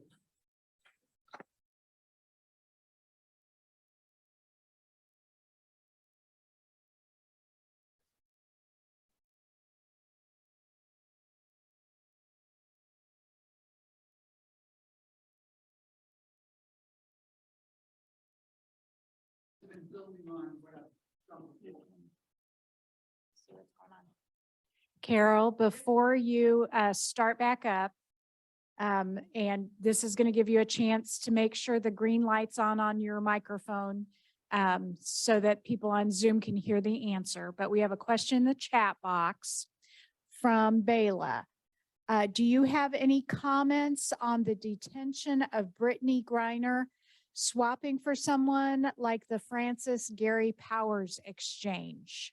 Carol, before you start back up, and this is going to give you a chance to make sure the green light's on your microphone so that people on Zoom can hear the answer. But we have a question in the chat box from Bela. Do you have any comments on the detention of Brittany Griner swapping for someone like the Francis Gary Powers exchange?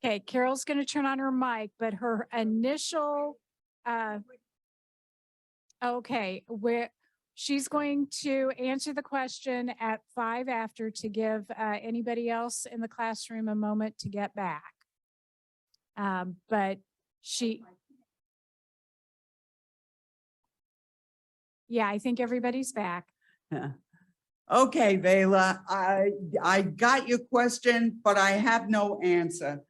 Okay, Carol's going to turn on her mic, but her initial, okay, she's going to answer the question at 5 after to give anybody else in the classroom a moment to get back. But yeah, I think everybody's back. Okay, Vela, I got your question, but I have no answer.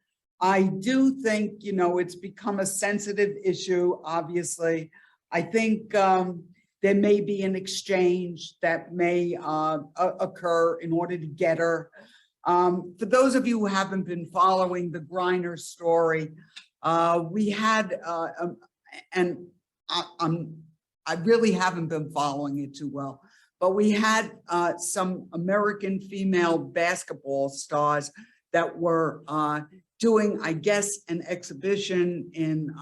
I do think, you know, it's become a sensitive issue, obviously. I think there may be an exchange that may occur in order to get her. For those of you who haven't been following the Griner story, we had, and I really haven't been following it too well, but we had some American female basketball stars that were doing, I guess, an exhibition in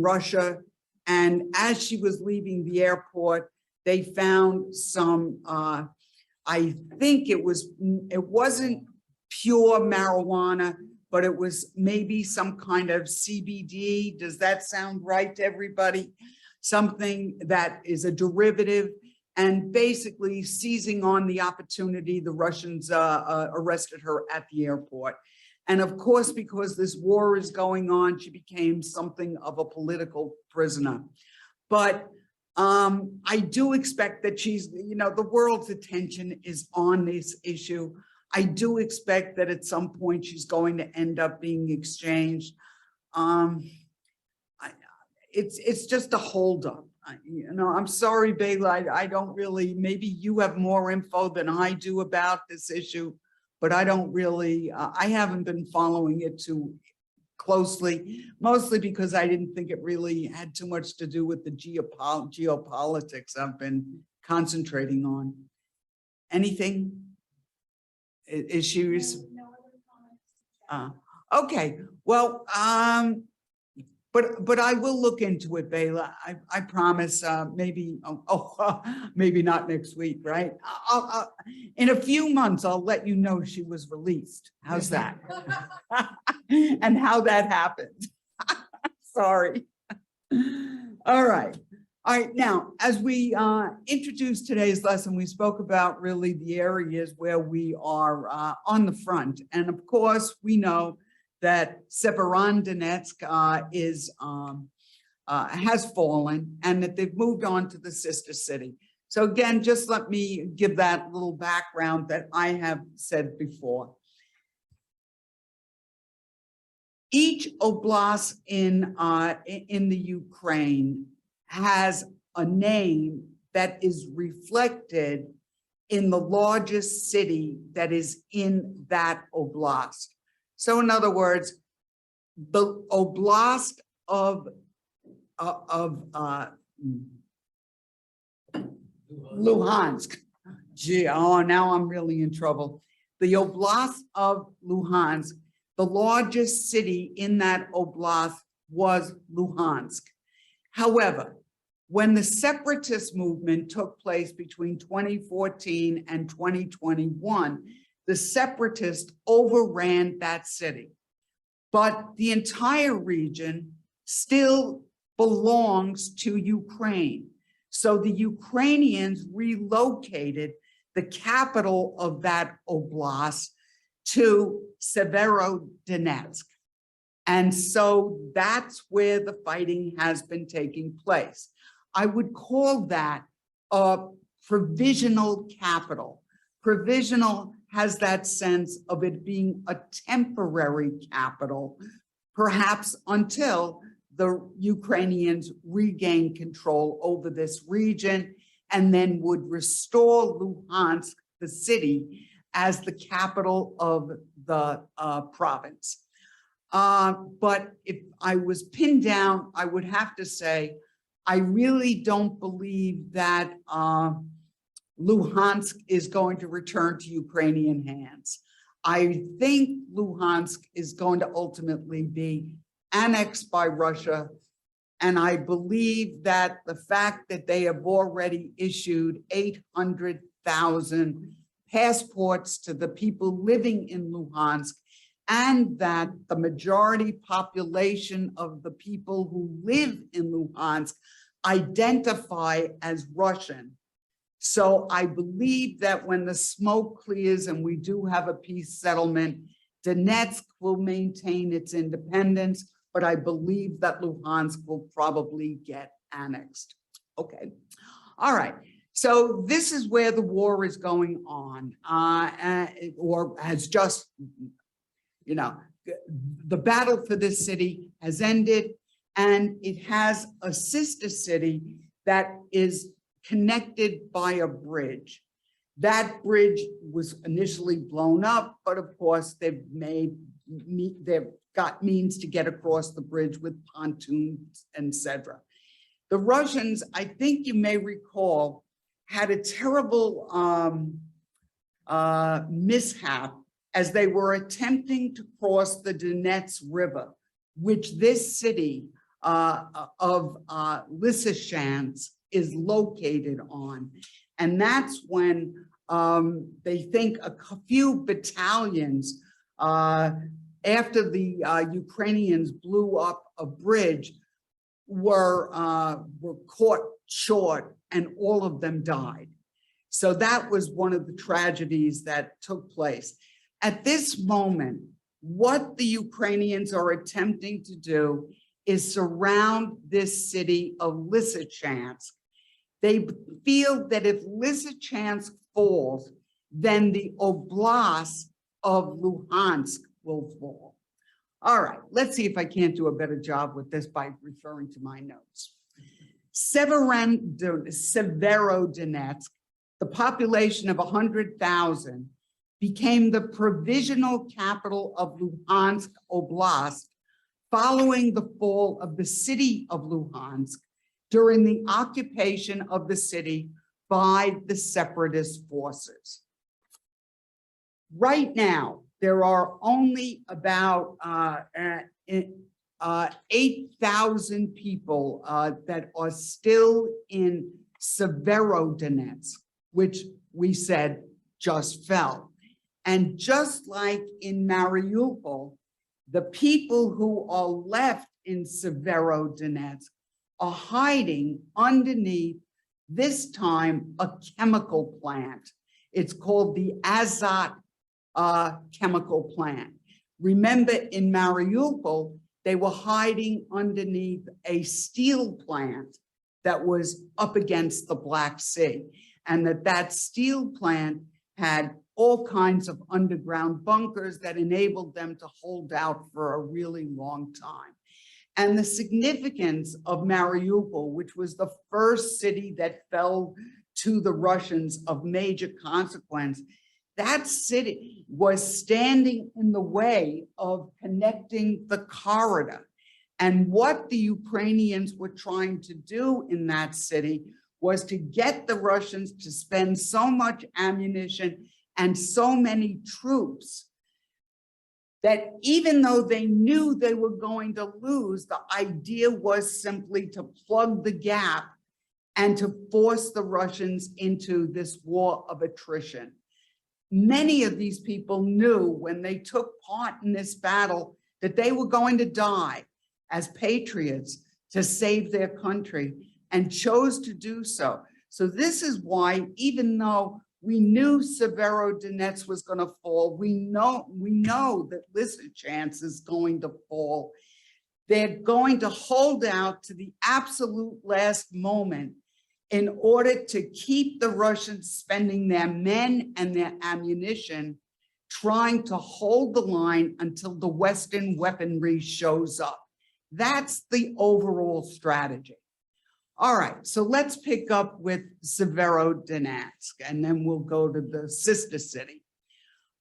Russia. And as she was leaving the airport, they found some, I think it wasn't pure marijuana, but it was maybe some kind of CBD. Does that sound right to everybody? Something that is a derivative, and basically seizing on the opportunity, the Russians arrested her at the airport. And of course, because this war is going on, she became something of a political prisoner. But I do expect that she's, you know, the world's attention is on this issue. I do expect that at some point she's going to end up being exchanged. It's just a holdup. You know, I'm sorry, Bela, I don't really, maybe you have more info than I do about this issue, but I don't really, I haven't been following it too closely, mostly because I didn't think it really had too much to do with the geopolitics I've been concentrating on. Anything? Issues? No other comments. Okay, well, but I will look into it, Bela. I promise, maybe, maybe not next week, right? In a few months, I'll let you know she was released. How's that? And how that happened. Sorry. All right. All right, now, as we introduced today's lesson, we spoke about really the areas where we are on the front. And of course, we know that Severodonetsk has fallen and that they've moved on to the sister city. So again, just let me give that little background that I have said before. Each oblast in the Ukraine has a name that is reflected in the largest city that is in that oblast. So in other words, the oblast of Luhansk. Gee, oh, now I'm really in trouble. The oblast of Luhansk, the largest city in that oblast was Luhansk. However, when the separatist movement took place between 2014 and 2021, the separatists overran that city. But the entire region still belongs to Ukraine. So the Ukrainians relocated the capital of that oblast to Severodonetsk. And so that's where the fighting has been taking place. I would call that a provisional capital. Provisional has that sense of it being a temporary capital, perhaps until the Ukrainians regain control over this region and then would restore Luhansk, the city, as the capital of the province. But if I was pinned down, I would have to say, I really don't believe that Luhansk is going to return to Ukrainian hands. I think Luhansk is going to ultimately be annexed by Russia. And I believe that the fact that they have already issued 800,000 passports to the people living in Luhansk, and that the majority population of the people who live in Luhansk identify as Russian. So I believe that when the smoke clears and we do have a peace settlement, Donetsk will maintain its independence, but I believe that Luhansk will probably get annexed. Okay, all right. So this is where the war is going on, or has just, you know, the battle for this city has ended, and it has a sister city that is connected by a bridge. That bridge was initially blown up, but of course they've got means to get across the bridge with pontoons, etc. The Russians, I think you may recall, had a terrible mishap as they were attempting to cross the Donetsk River, which this city of Lysychansk is located on. And that's when they think a few battalions, after the Ukrainians blew up a bridge, were caught short, and all of them died. So that was one of the tragedies that took place. At this moment, what the Ukrainians are attempting to do is surround this city of Lysychansk. They feel that if Lysychansk falls, then the oblast of Luhansk will fall. All right, let's see if I can't do a better job with this by referring to my notes. Severodonetsk, the population of 100,000, became the provisional capital of Luhansk Oblast following the fall of the city of Luhansk during the occupation of the city by the separatist forces. Right now, there are only about 8,000 people that are still in Severodonetsk, which we said just fell. And just like in Mariupol, the people who are left in Severodonetsk are hiding underneath, this time, a chemical plant. It's called the Azot chemical plant. Remember, in Mariupol, they were hiding underneath a steel plant that was up against the Black Sea, and that steel plant had all kinds of underground bunkers that enabled them to hold out for a really long time. And the significance of Mariupol, which was the first city that fell to the Russians of major consequence, that city was standing in the way of connecting the corridor. And what the Ukrainians were trying to do in that city was to get the Russians to spend so much ammunition and so many troops that even though they knew they were going to lose, the idea was simply to plug the gap and to force the Russians into this war of attrition. Many of these people knew when they took part in this battle that they were going to die as patriots to save their country, and chose to do so. So this is why, even though we knew Severodonetsk was going to fall, we know that Lysychansk is going to fall, they're going to hold out to the absolute last moment in order to keep the Russians spending their men and their ammunition, trying to hold the line until the Western weaponry shows up. That's the overall strategy. All right, so let's pick up with Severodonetsk, and then we'll go to the sister city.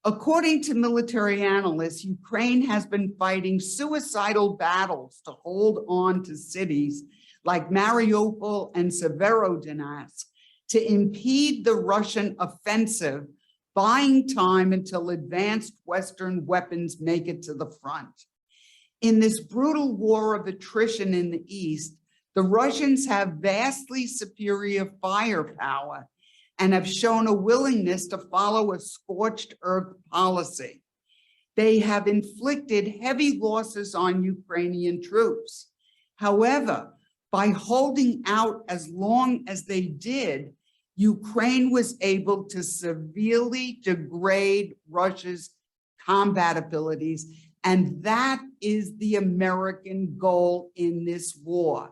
According to military analysts, Ukraine has been fighting suicidal battles to hold on to cities like Mariupol and Severodonetsk to impede the Russian offensive, buying time until advanced Western weapons make it to the front. In this brutal war of attrition in the East, the Russians have vastly superior firepower and have shown a willingness to follow a scorched earth policy. They have inflicted heavy losses on Ukrainian troops. However, by holding out as long as they did, Ukraine was able to severely degrade Russia's combat abilities, and that is the American goal in this war.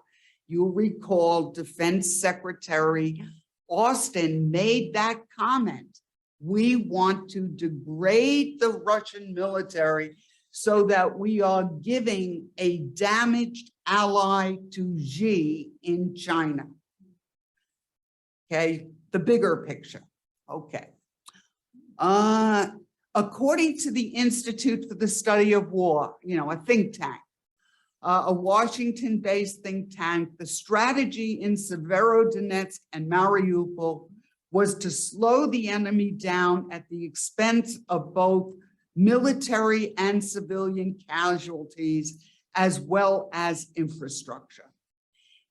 You'll recall Defense Secretary Austin made that comment. We want to degrade the Russian military so that we are giving a damaged ally to Xi in China. Okay, the bigger picture. Okay. According to the Institute for the Study of War, a think tank, a Washington-based think tank, the strategy in Severodonetsk and Mariupol was to slow the enemy down at the expense of both military and civilian casualties, as well as infrastructure.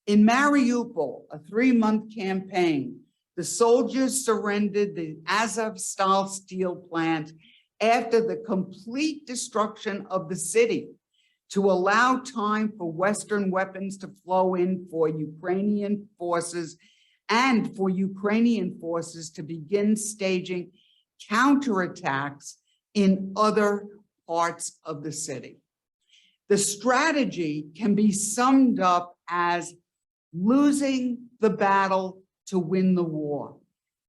In Mariupol, a 3-month campaign, the soldiers surrendered the Azovstal steel plant after the complete destruction of the city, to allow time for Western weapons to flow in for Ukrainian forces and for Ukrainian forces to begin staging counterattacks in other parts of the city. The strategy can be summed up as losing the battle to win the war.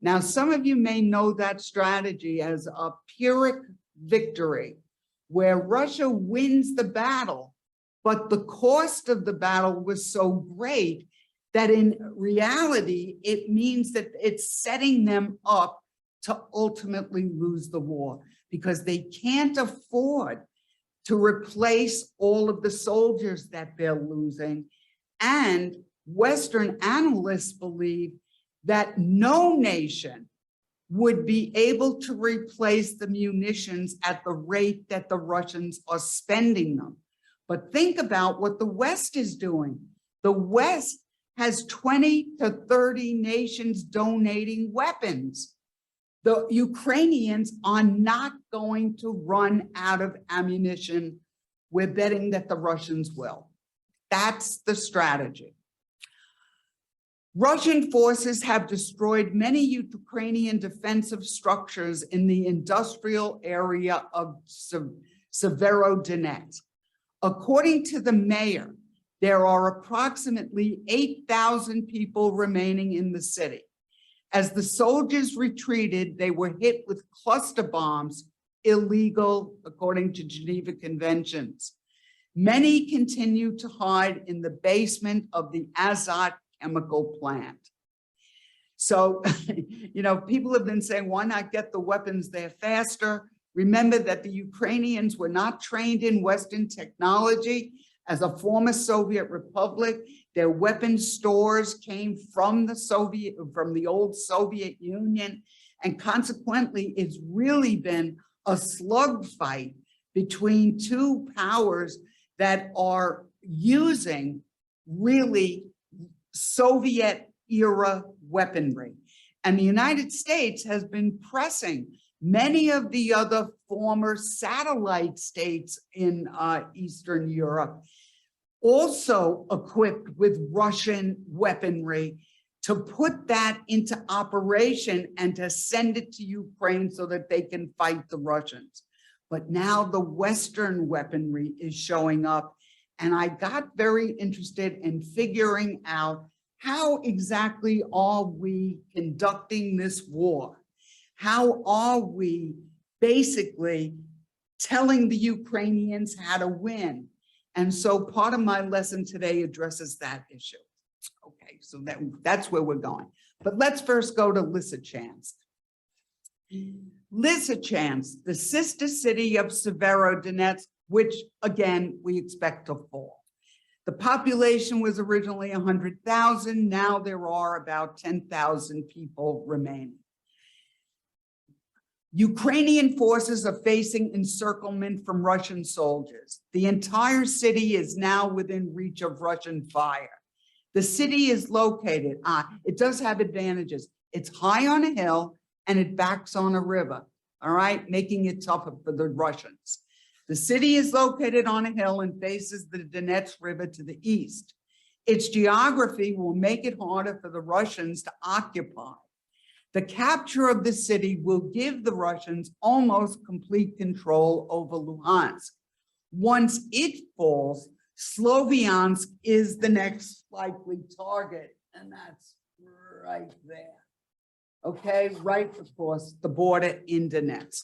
Now, some of you may know that strategy as a Pyrrhic victory, where Russia wins the battle, but the cost of the battle was so great that in reality, it means that it's setting them up to ultimately lose the war because they can't afford to replace all of the soldiers that they're losing. And Western analysts believe that no nation would be able to replace the munitions at the rate that the Russians are spending them. But think about what the West is doing. The West has 20 to 30 nations donating weapons. The Ukrainians are not going to run out of ammunition. We're betting that the Russians will. That's the strategy. Russian forces have destroyed many Ukrainian defensive structures in the industrial area of Severodonetsk. According to the mayor, there are approximately 8,000 people remaining in the city. As the soldiers retreated, they were hit with cluster bombs, illegal according to Geneva Conventions. Many continue to hide in the basement of the Azot chemical plant. So, you know, people have been saying, why not get the weapons there faster? Remember that the Ukrainians were not trained in Western technology. As a former Soviet republic, their weapon stores came from the old Soviet Union. And consequently, it's really been a slug fight between two powers that are using really Soviet era weaponry. And the United States has been pressing many of the other former satellite states in Eastern Europe, also equipped with Russian weaponry, to put that into operation and to send it to Ukraine so that they can fight the Russians. But now the Western weaponry is showing up. And I got very interested in figuring out how exactly are we conducting this war? How are we basically telling the Ukrainians how to win? And so part of my lesson today addresses that issue. Okay, so that's where we're going. But let's first go to Lysychansk. Lysychansk, the sister city of Severodonetsk, which again, we expect to fall. The population was originally 100,000. Now there are about 10,000 people remaining. Ukrainian forces are facing encirclement from Russian soldiers. The entire city is now within reach of Russian fire. The city is located, it does have advantages. It's high on a hill and it backs on a river, all right, making it tougher for the Russians. The city is located on a hill and faces the Donetsk River to the east. Its geography will make it harder for the Russians to occupy. The capture of the city will give the Russians almost complete control over Luhansk. Once it falls, Sloviansk is the next likely target, and that's right there. Okay, right across the border in Donetsk.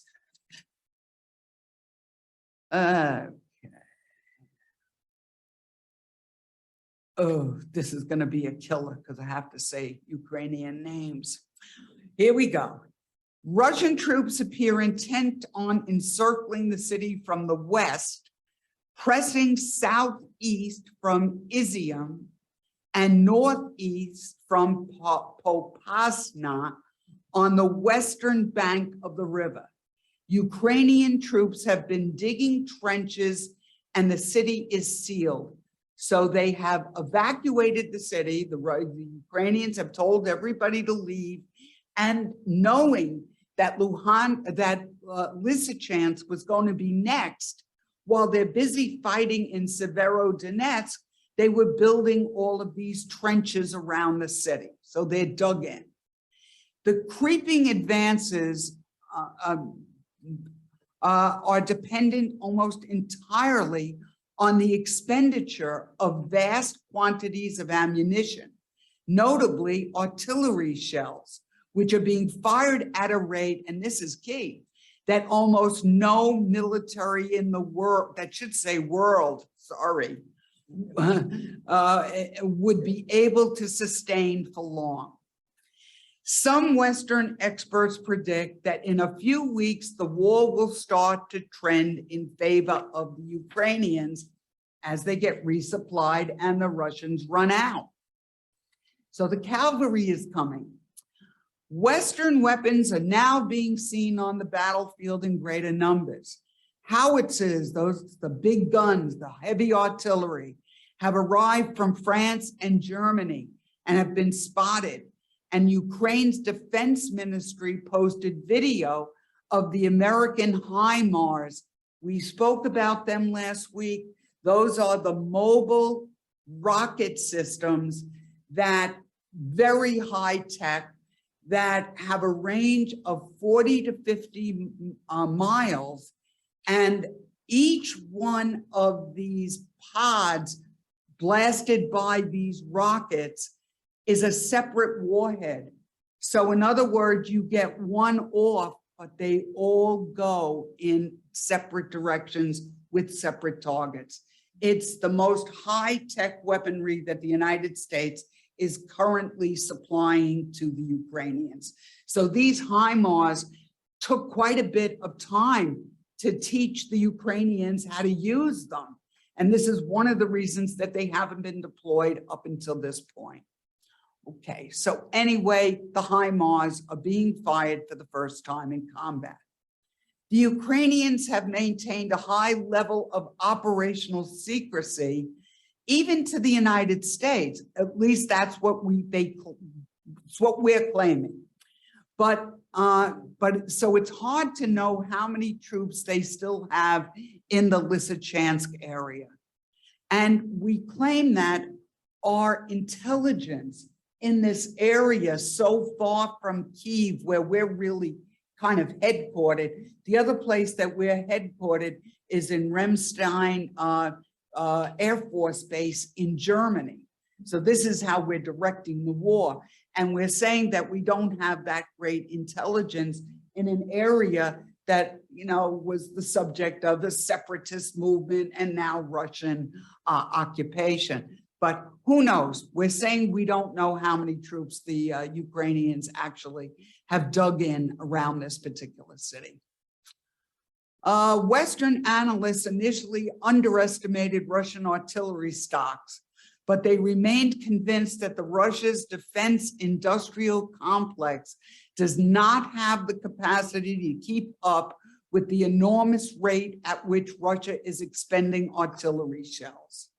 Okay. Oh, this is going to be a killer because I have to say Ukrainian names. Here we go. Russian troops appear intent on encircling the city from the west, pressing southeast from Izium and northeast from Popasna on the western bank of the river. Ukrainian troops have been digging trenches and the city is sealed. So they have evacuated the city. The Ukrainians have told everybody to leave, and knowing that Lysychansk was going to be next, while they're busy fighting in Severodonetsk, they were building all of these trenches around the city. So they're dug in. The creeping advances are dependent almost entirely on the expenditure of vast quantities of ammunition, notably artillery shells, which are being fired at a rate, and this is key, that almost no military in the world, that should say world, sorry, would be able to sustain for long. Some Western experts predict that in a few weeks, the war will start to trend in favor of the Ukrainians as they get resupplied and the Russians run out. So the cavalry is coming. Western weapons are now being seen on the battlefield in greater numbers. Howitzers, the big guns, the heavy artillery, have arrived from France and Germany and have been spotted. And Ukraine's defense ministry posted video of the American HIMARS. We spoke about them last week. Those are the mobile rocket systems that very high tech, that have a range of 40 to 50 miles. And each one of these pods blasted by these rockets is a separate warhead. So in other words, you get one off, but they all go in separate directions with separate targets. It's the most high-tech weaponry that the United States is currently supplying to the Ukrainians. So these HIMARS took quite a bit of time to teach the Ukrainians how to use them. And this is one of the reasons that they haven't been deployed up until this point. Okay, so anyway, the HIMARS are being fired for the first time in combat. The Ukrainians have maintained a high level of operational secrecy, even to the United States. At least that's what it's what we're claiming. But so it's hard to know how many troops they still have in the Lysychansk area. And we claim that our intelligence in this area so far from Kyiv, where we're really kind of headquartered. The other place that we're headquartered is in Remstein Air Force Base in Germany. So this is how we're directing the war. And we're saying that we don't have that great intelligence in an area that, you know, was the subject of the separatist movement and now Russian occupation. But who knows? We're saying we don't know how many troops the Ukrainians actually have dug in around this particular city. Western analysts initially underestimated Russian artillery stocks, but they remained convinced that Russia's defense industrial complex does not have the capacity to keep up with the enormous rate at which Russia is expending artillery shells.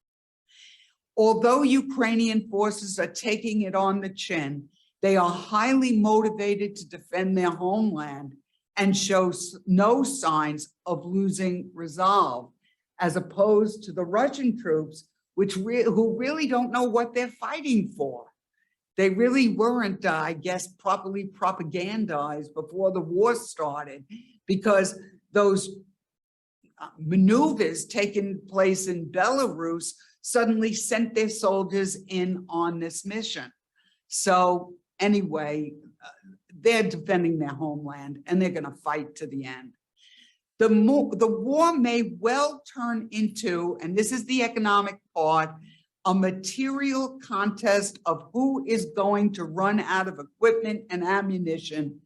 Although Ukrainian forces are taking it on the chin, they are highly motivated to defend their homeland and show no signs of losing resolve, as opposed to the Russian troops, who really don't know what they're fighting for. They really weren't, I guess, properly propagandized before the war started, because those maneuvers taking place in Belarus suddenly sent their soldiers in on this mission. So anyway, they're defending their homeland and they're going to fight to the end. The war may well turn into, and this is the economic part, a material contest of who is going to run out of equipment and ammunition,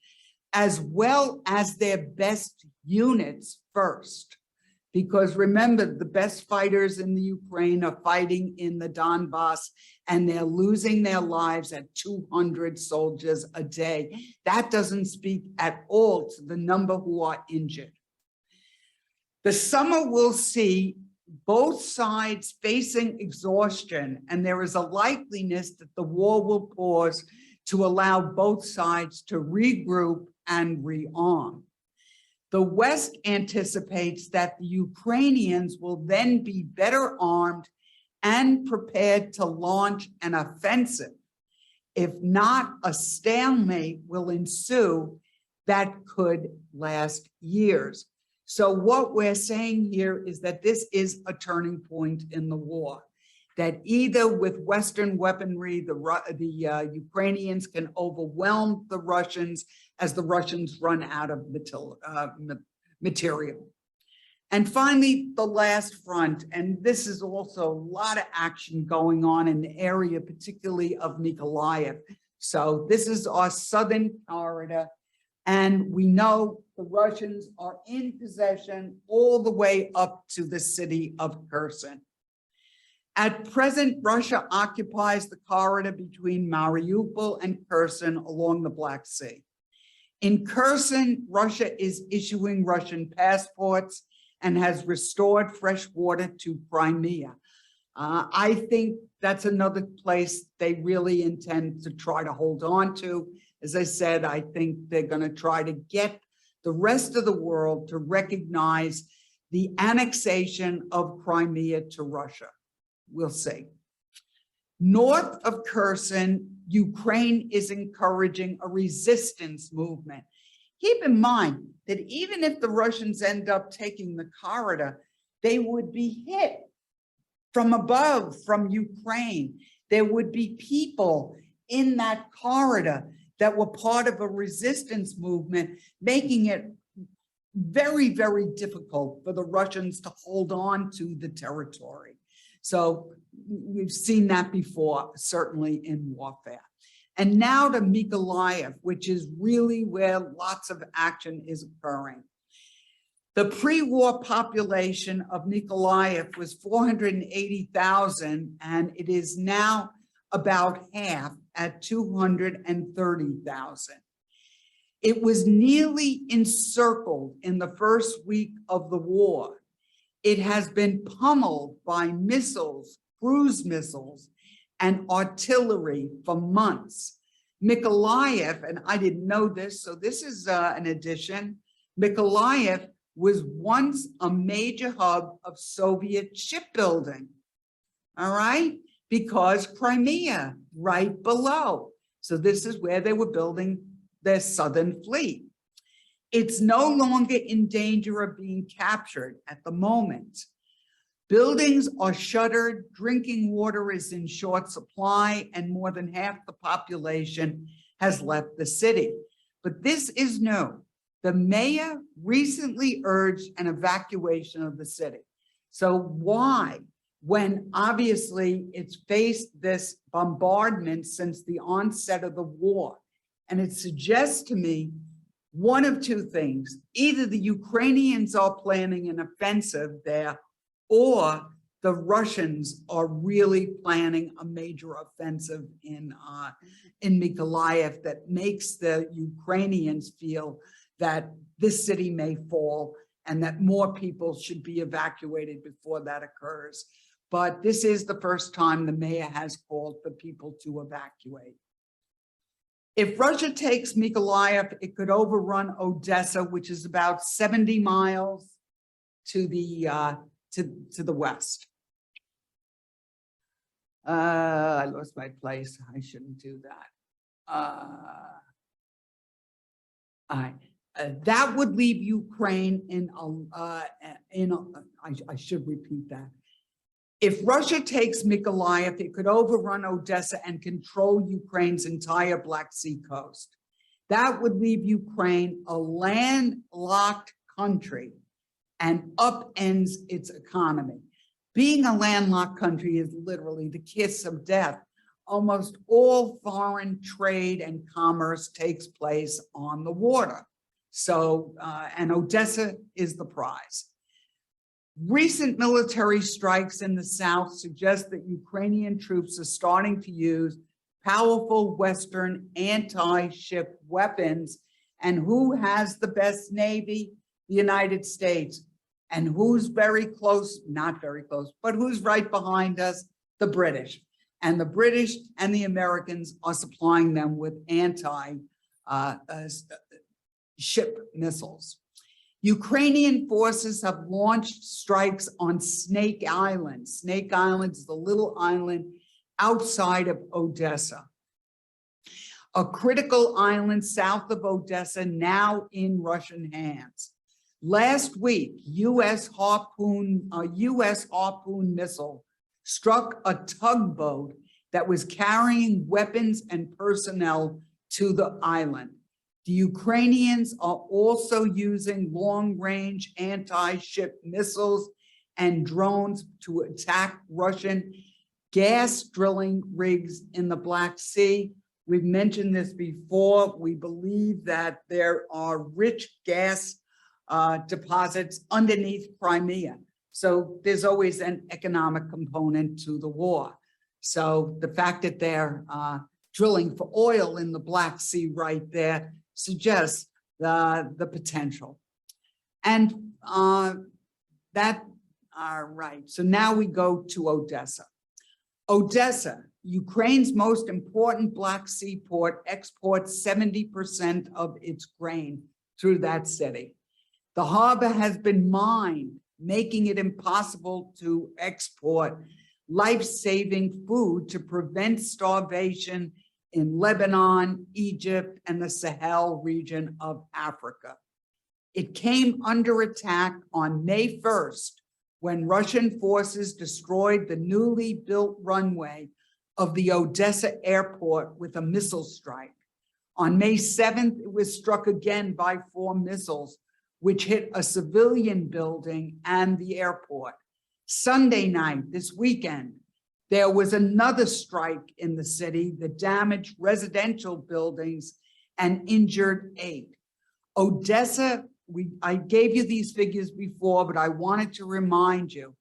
as well as their best units first. Because remember, the best fighters in the Ukraine are fighting in the Donbass, and they're losing their lives at 200 soldiers a day. That doesn't speak at all to the number who are injured. The summer will see both sides facing exhaustion, and there is a likeliness that the war will pause to allow both sides to regroup and rearm. The West anticipates that the Ukrainians will then be better armed and prepared to launch an offensive. If not, a stalemate will ensue that could last years. So what we're saying here is that this is a turning point in the war, that either with Western weaponry, the Ukrainians can overwhelm the Russians as the Russians run out of material. And finally, the last front, and this is also a lot of action going on in the area, particularly of Mykolaiv. So this is our southern corridor. And we know the Russians are in possession all the way up to the city of Kherson. At present, Russia occupies the corridor between Mariupol and Kherson along the Black Sea. In Kherson, Russia is issuing Russian passports and has restored fresh water to Crimea. I think that's another place they really intend to try to hold on to. As I said, I think they're going to try to get the rest of the world to recognize the annexation of Crimea to Russia. We'll see. North of Kherson, Ukraine is encouraging a resistance movement. Keep in mind that even if the Russians end up taking the corridor, they would be hit from above, from Ukraine. There would be people in that corridor that were part of a resistance movement, making it very, very difficult for the Russians to hold on to the territory. So we've seen that before, certainly in warfare. And now to Mykolaiv, which is really where lots of action is occurring. The pre-war population of Mykolaiv was 480,000, and it is now about half at 230,000. It was nearly encircled in the first week of the war. It has been pummeled by missiles, cruise missiles, and artillery for months. Mykolaiv, and I didn't know this, so this is an addition. Mykolaiv was once a major hub of Soviet shipbuilding, all right? Because Crimea, right below. So this is where they were building their southern fleet. It's no longer in danger of being captured at the moment. Buildings are shuttered, drinking water is in short supply, and more than half the population has left the city. But this is new. The mayor recently urged an evacuation of the city. So why, when obviously it's faced this bombardment since the onset of the war? And it suggests to me one of two things. Either the Ukrainians are planning an offensive there, or the Russians are really planning a major offensive in Mykolaiv that makes the Ukrainians feel that this city may fall and that more people should be evacuated before that occurs. But this is the first time the mayor has called for people to evacuate. If Russia takes Mykolaiv, it could overrun Odessa, which is about 70 miles to the west. I lost my place. I shouldn't do that. That would leave Ukraine I should repeat that. If Russia takes Mykolaiv, it could overrun Odessa and control Ukraine's entire Black Sea coast. That would leave Ukraine a landlocked country and upends its economy. Being a landlocked country is literally the kiss of death. Almost all foreign trade and commerce takes place on the water. So, and Odessa is the prize. Recent military strikes in the south suggest that Ukrainian troops are starting to use powerful Western anti-ship weapons. And who has the best Navy? The United States. And who's very close, not very close, but who's right behind us? The British. And the British and the Americans are supplying them with anti-ship missiles. Ukrainian forces have launched strikes on Snake Island. Snake Island is the little island outside of Odessa, a critical island south of Odessa, now in Russian hands. Last week, U.S. Harpoon missile struck a tugboat that was carrying weapons and personnel to the island. The Ukrainians are also using long-range anti-ship missiles and drones to attack Russian gas drilling rigs in the Black Sea. We've mentioned this before. We believe that there are rich gas deposits underneath Crimea. So there's always an economic component to the war. So the fact that they're drilling for oil in the Black Sea right there suggests the potential. And right. So now we go to Odessa. Odessa, Ukraine's most important Black Sea port, exports 70% of its grain through that city. The harbor has been mined, making it impossible to export life-saving food to prevent starvation in Lebanon, Egypt, and the Sahel region of Africa. It came under attack on May 1st when Russian forces destroyed the newly built runway of the Odessa airport with a missile strike. On May 7th, it was struck again by 4 missiles, which hit a civilian building and the airport. Sunday night, this weekend, there was another strike in the city that damaged residential buildings and injured 8. Odessa, I gave you these figures before, but I wanted to remind you,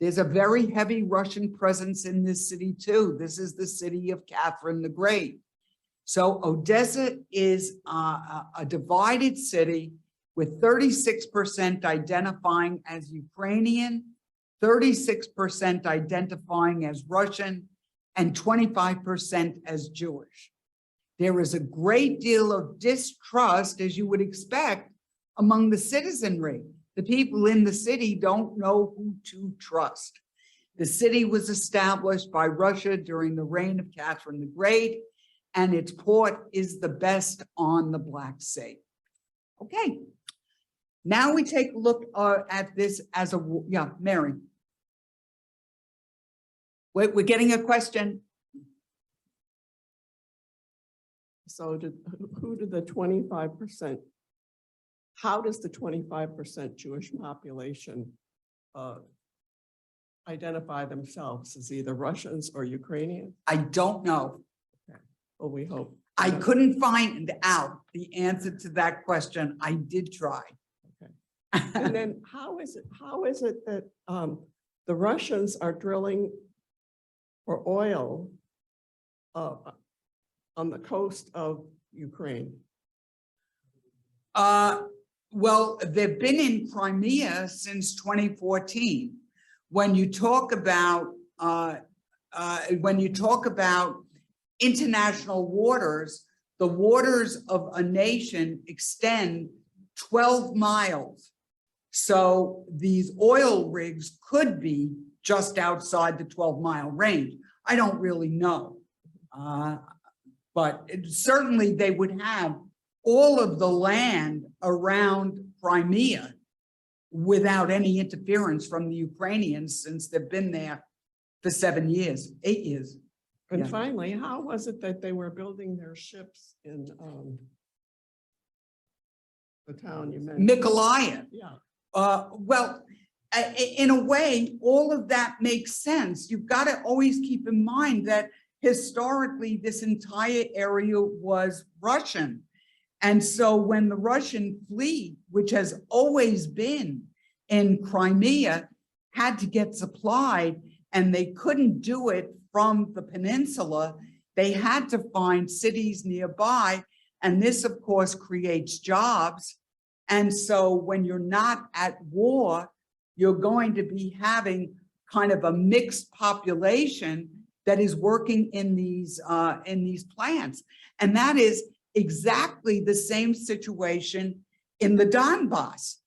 there's a very heavy Russian presence in this city too. This is the city of Catherine the Great. So Odessa is a divided city with 36% identifying as Ukrainian, 36% identifying as Russian, and 25% as Jewish. There is a great deal of distrust, as you would expect, among the citizenry. The people in the city don't know who to trust. The city was established by Russia during the reign of Catherine the Great, and its port is the best on the Black Sea. Okay, now we take a look at this as a, yeah, Mary. We're getting a question. So who did the 25%, how does the 25% Jewish population identify themselves as either Russians or Ukrainian? I don't know. Okay. Well, we hope. I couldn't find out the answer to that question. I did try. Okay. And then how is it that the Russians are drilling for oil on the coast of Ukraine? Well, they've been in Crimea since 2014. When you talk about international waters, the waters of a nation extend 12 miles. So these oil rigs could be just outside the 12-mile range. I don't really know. But certainly they would have all of the land around Crimea without any interference from the Ukrainians since they've been there for 7 years, 8 years. And Yeah. finally, how was it that they were building their ships in the town you mentioned? Mykolaiv. Yeah. Well, in a way, all of that makes sense. You've got to always keep in mind that historically, this entire area was Russian. And so when the Russian fleet, which has always been in Crimea, had to get supplied, and they couldn't do it from the peninsula, they had to find cities nearby. And this, of course, creates jobs. And so when you're not at war, you're going to be having kind of a mixed population that is working in these plants. And that is exactly the same situation in the Donbass.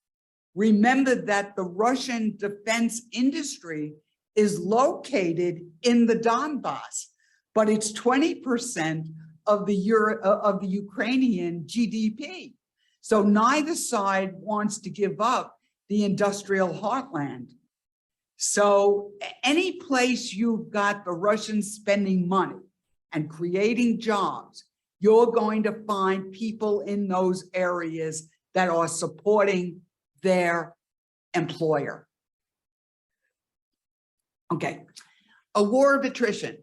Remember that the Russian defense industry is located in the Donbass, but it's 20% of the Ukrainian GDP. So neither side wants to give up the industrial heartland. So any place you've got the Russians spending money and creating jobs, you're going to find people in those areas that are supporting their employer. Okay, a war of attrition.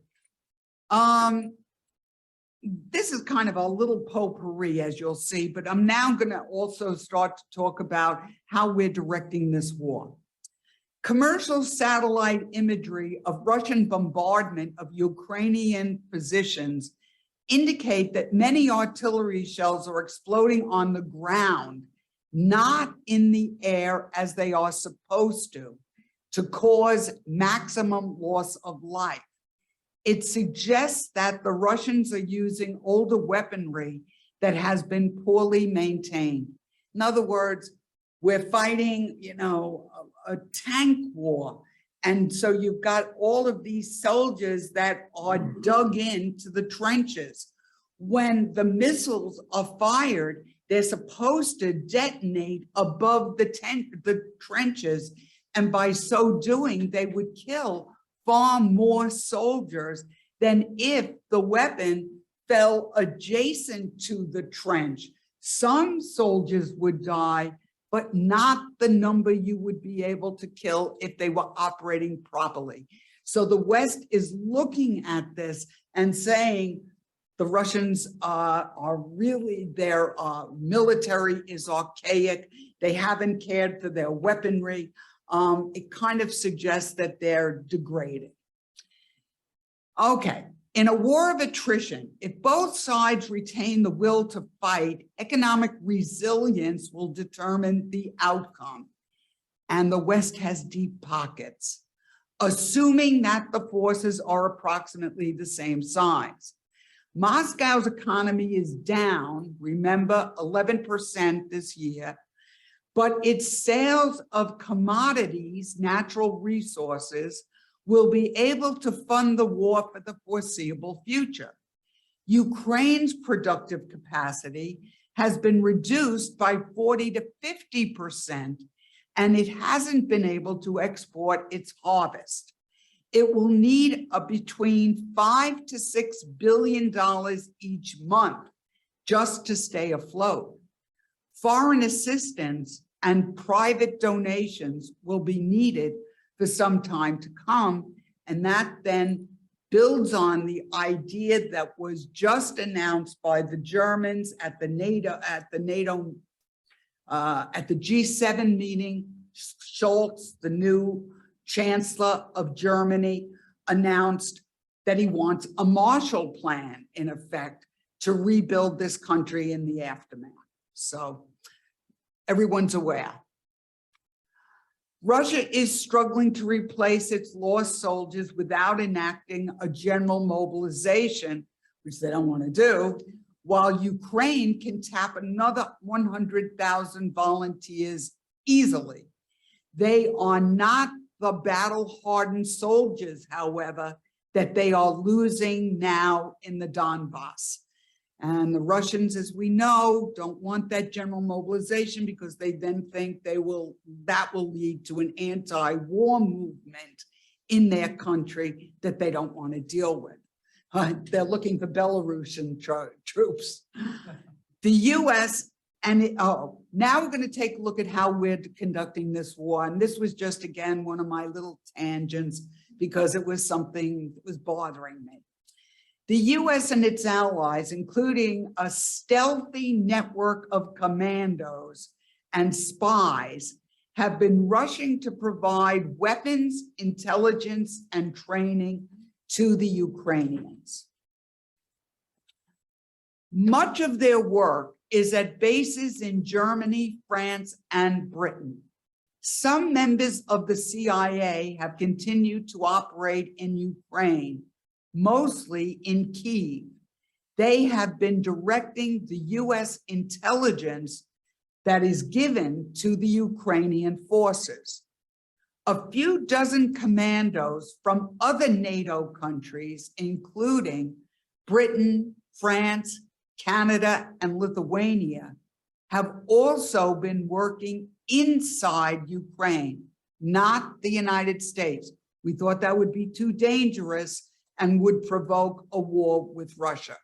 this is kind of a little potpourri, as you'll see, but I'm now going to also start to talk about how we're directing this war. Commercial satellite imagery of Russian bombardment of Ukrainian positions indicate that many artillery shells are exploding on the ground, not in the air as they are supposed to cause maximum loss of life. It suggests that the Russians are using older weaponry that has been poorly maintained. In other words, we're fighting, a tank war. And so you've got all of these soldiers that are dug into the trenches. When the missiles are fired, they're supposed to detonate above the trenches. And by so doing, they would kill far more soldiers than if the weapon fell adjacent to the trench. Some soldiers would die, but not the number you would be able to kill if they were operating properly. So the West is looking at this and saying the Russians are really, their military is archaic. They haven't cared for their weaponry. It kind of suggests that they're degraded. Okay, in a war of attrition, if both sides retain the will to fight, economic resilience will determine the outcome. And the West has deep pockets, assuming that the forces are approximately the same size. Moscow's economy is down, remember, 11% this year, but its sales of commodities, natural resources, will be able to fund the war for the foreseeable future. Ukraine's productive capacity has been reduced by 40 to 50%, and it hasn't been able to export its harvest. It will need between $5 to $6 billion each month just to stay afloat. Foreign assistance and private donations will be needed for some time to come, and that then builds on the idea that was just announced by the Germans at the G7 meeting. Scholz, the new Chancellor of Germany, announced that he wants a Marshall Plan, in effect, to rebuild this country in the aftermath. So everyone's aware. Russia is struggling to replace its lost soldiers without enacting a general mobilization, which they don't want to do, while Ukraine can tap another 100,000 volunteers easily. They are not the battle-hardened soldiers, however, that they are losing now in the Donbass. And the Russians, as we know, don't want that general mobilization because they then think that will lead to an anti-war movement in their country that they don't want to deal with. They're looking for Belarusian troops. The US now we're going to take a look at how we're conducting this war. And this was just, again, one of my little tangents because it was something that was bothering me. The US and its allies, including a stealthy network of commandos and spies, have been rushing to provide weapons, intelligence, and training to the Ukrainians. Much of their work is at bases in Germany, France, and Britain. Some members of the CIA have continued to operate in Ukraine, mostly in Kyiv. They have been directing the US intelligence that is given to the Ukrainian forces. A few dozen commandos from other NATO countries, including Britain, France, Canada, and Lithuania, have also been working inside Ukraine, not the United States. We thought that would be too dangerous and would provoke a war with Russia.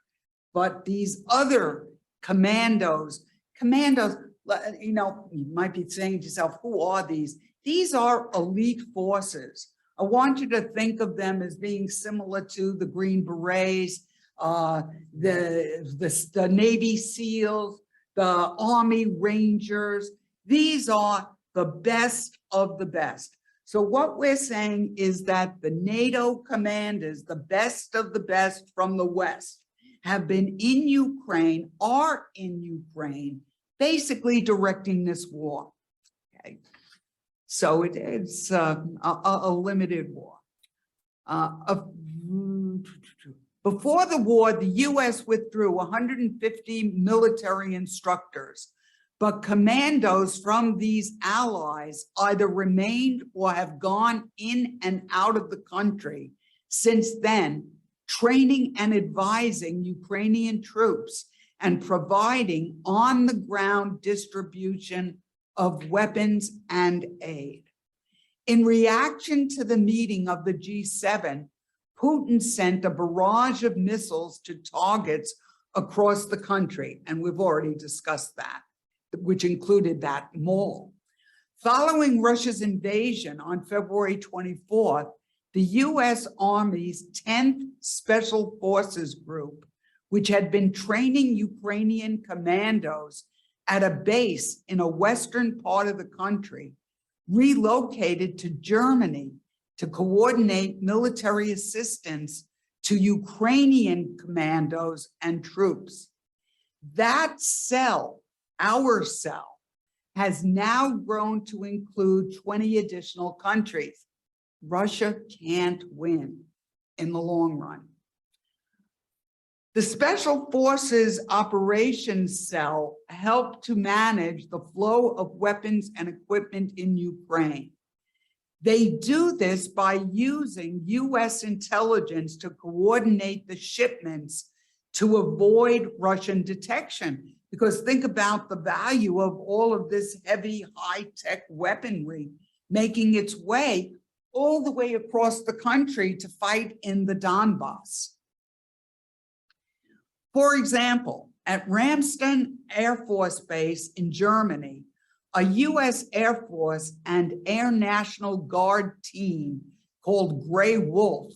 But these other commandos, you might be saying to yourself, who are these? These are elite forces. I want you to think of them as being similar to the Green Berets, the Navy SEALs, the Army Rangers. These are the best of the best. So what we're saying is that the NATO commanders, the best of the best from the West, have been in Ukraine, are in Ukraine, basically directing this war. Okay. So it's a limited war. Before the war, the US withdrew 150 military instructors, but commandos from these allies either remained or have gone in and out of the country since then, training and advising Ukrainian troops and providing on-the-ground distribution of weapons and aid. In reaction to the meeting of the G7, Putin sent a barrage of missiles to targets across the country, and we've already discussed that, which included that mall. Following Russia's invasion on February 24th, the US Army's 10th Special Forces Group, which had been training Ukrainian commandos at a base in a western part of the country, relocated to Germany to coordinate military assistance to Ukrainian commandos and troops. That cell, our cell, has now grown to include 20 additional countries. Russia can't win in the long run. The Special Forces Operations Cell helped to manage the flow of weapons and equipment in Ukraine. They do this by using US intelligence to coordinate the shipments to avoid Russian detection. Because think about the value of all of this heavy high-tech weaponry making its way all the way across the country to fight in the Donbass. For example, at Ramstein Air Force Base in Germany, a US Air Force and Air National Guard team called Gray Wolf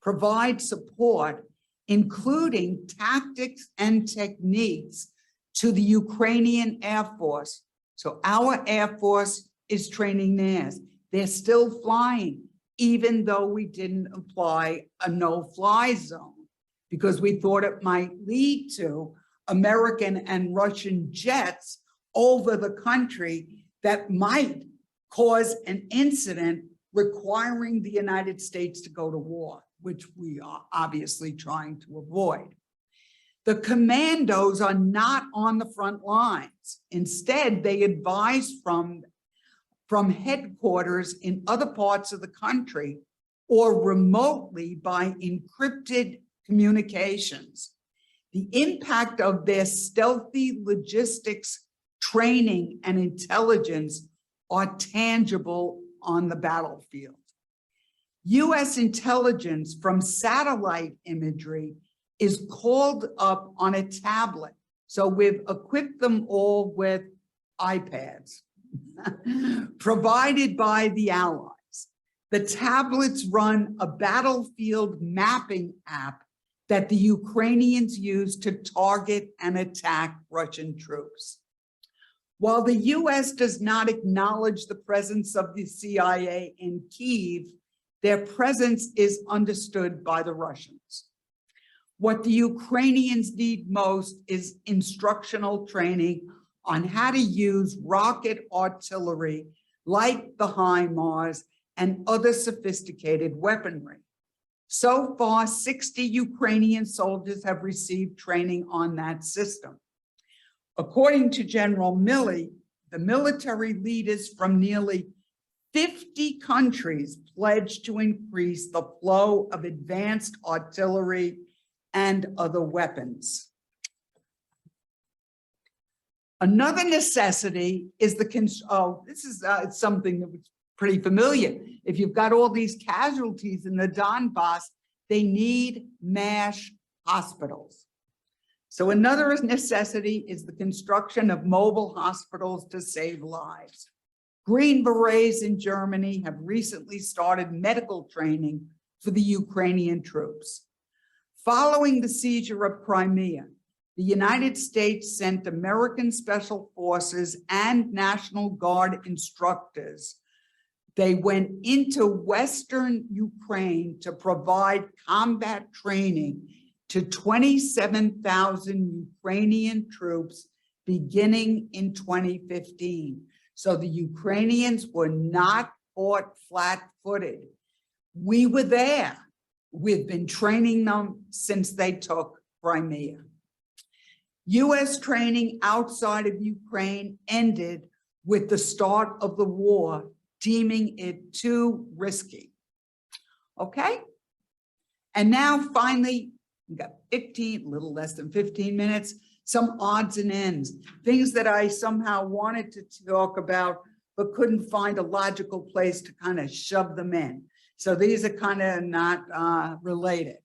provide support, including tactics and techniques, to the Ukrainian Air Force. So our Air Force is training theirs. They're still flying, even though we didn't apply a no-fly zone, because we thought it might lead to American and Russian jets over the country that might cause an incident requiring the United States to go to war, which we are obviously trying to avoid. The commandos are not on the front lines. Instead, they advise from headquarters in other parts of the country or remotely by encrypted communications. The impact of their stealthy logistics, training, and intelligence are tangible on the battlefield. US intelligence from satellite imagery is called up on a tablet. So we've equipped them all with iPads provided by the Allies. The tablets run a battlefield mapping app that the Ukrainians use to target and attack Russian troops. While the US does not acknowledge the presence of the CIA in Kyiv, their presence is understood by the Russians. What the Ukrainians need most is instructional training on how to use rocket artillery like the HIMARS and other sophisticated weaponry. So far, 60 Ukrainian soldiers have received training on that system. According to General Milley, the military leaders from nearly 50 countries pledged to increase the flow of advanced artillery and other weapons. Another necessity is this is something that was pretty familiar. If you've got all these casualties in the Donbass, they need MASH hospitals. So another necessity is the construction of mobile hospitals to save lives. Green Berets in Germany have recently started medical training for the Ukrainian troops. Following the seizure of Crimea, the United States sent American Special Forces and National Guard instructors. They went into Western Ukraine to provide combat training to 27,000 Ukrainian troops beginning in 2015. So the Ukrainians were not caught flat-footed. We were there. We've been training them since they took Crimea. US training outside of Ukraine ended with the start of the war, deeming it too risky. Okay? And now finally, we got a little less than 15 minutes, some odds and ends, things that I somehow wanted to talk about, but couldn't find a logical place to kind of shove them in. So these are kind of not related.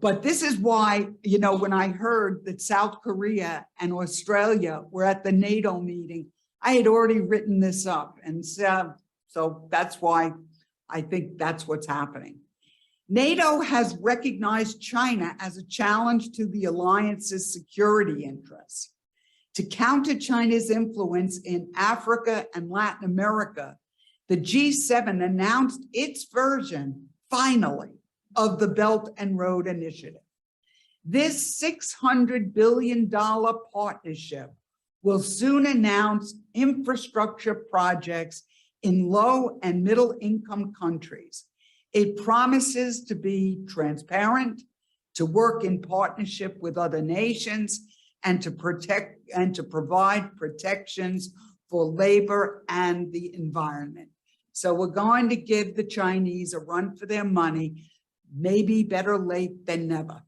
But this is why, you know, when I heard that South Korea and Australia were at the NATO meeting, I had already written this up. And so that's why I think that's what's happening. NATO has recognized China as a challenge to the alliance's security interests. To counter China's influence in Africa and Latin America, the G7 announced its version, finally, of the Belt and Road Initiative. This $600 billion partnership will soon announce infrastructure projects in low and middle income countries. It promises to be transparent, to work in partnership with other nations, and to protect and to provide protections for labor and the environment. So we're going to give the Chinese a run for their money, maybe better late than never.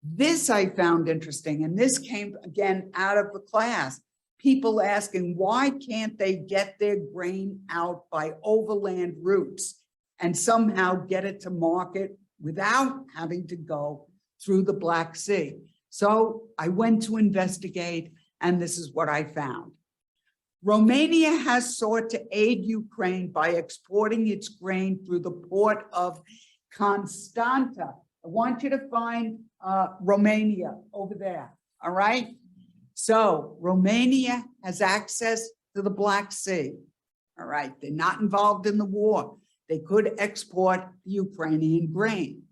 This I found interesting, and this came again out of the class. People asking, why can't they get their grain out by overland routes and somehow get it to market without having to go through the Black Sea? So I went to investigate, and this is what I found. Romania has sought to aid Ukraine by exporting its grain through the port of Constanta. I want you to find Romania over there, all right? So Romania has access to the Black Sea, all right? They're not involved in the war. They could export Ukrainian grain.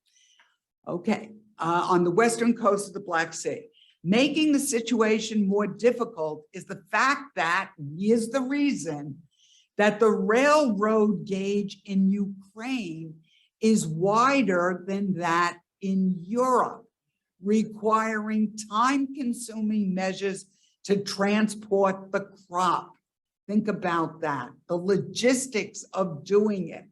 Okay, on the western coast of the Black Sea. Making the situation more difficult is the fact that, here's the reason, that the railroad gauge in Ukraine is wider than that in Europe, requiring time-consuming measures to transport the crop. Think about that, the logistics of doing it,